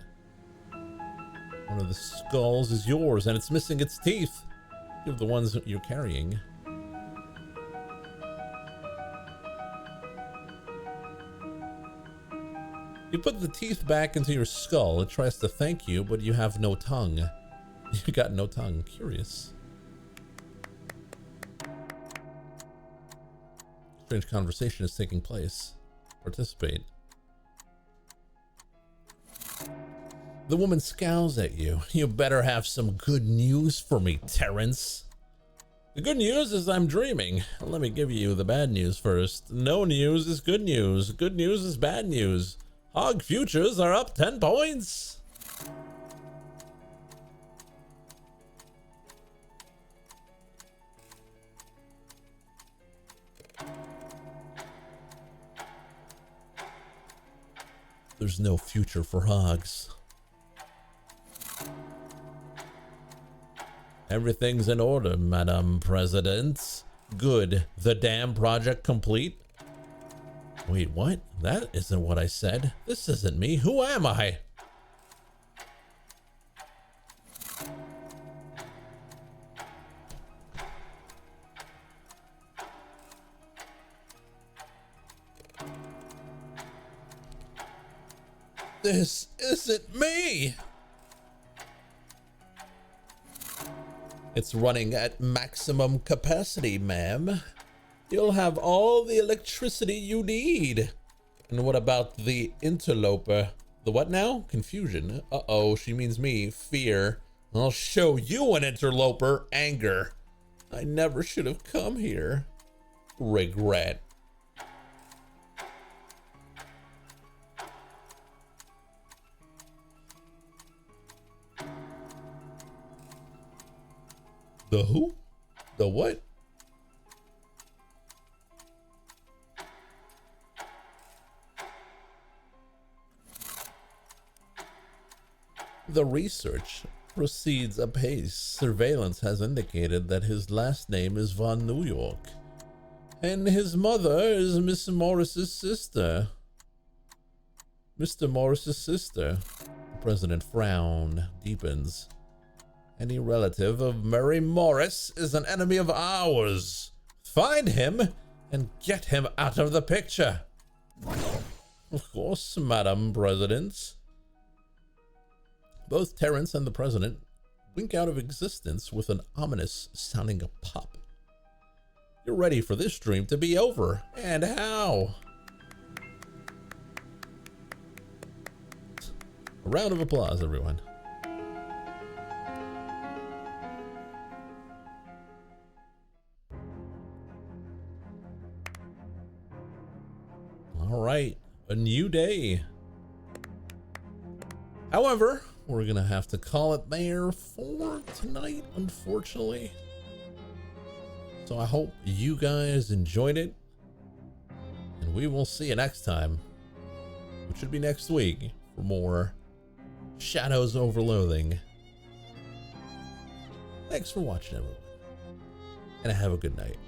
One of the skulls is yours, and it's missing its teeth. You have the ones that you're carrying. You put the teeth back into your skull. It tries to thank you, but you have no tongue. You got no tongue. Curious. Strange conversation is taking place. Participate. The woman scowls at you. You better have some good news for me, Terrence. The good news is I'm dreaming. Let me give you the bad news first. No news is good news. Good news is bad news. Hog futures are up 10 points. There's no future for hogs. Everything's in order, Madam President. Good. The dam project complete? Wait, what? That isn't what I said. This isn't me. Who am I? This isn't me. It's running at maximum capacity, ma'am. You'll have all the electricity you need. And what about the interloper? The what now? Confusion. Uh-oh, she means me. Fear. I'll show you an interloper. Anger. I never should have come here. Regret. The who? The what? The research proceeds apace. Surveillance has indicated that his last name is Von New York, and his mother is Miss Morris's sister. Mr. Morris's sister. The president frown deepens. Any relative of Murray Morris is an enemy of ours. Find him and get him out of the picture. Of course, Madam President. Both Terrence and the president wink out of existence with an ominous sounding pop. You're ready for this dream to be over. And how? A round of applause, everyone. All right, a new day. However, we're gonna have to call it there for tonight, unfortunately. So I hope you guys enjoyed it, and we will see you next time, which should be next week, for more Shadows over Loathing. Thanks for watching, everyone, and have a good night.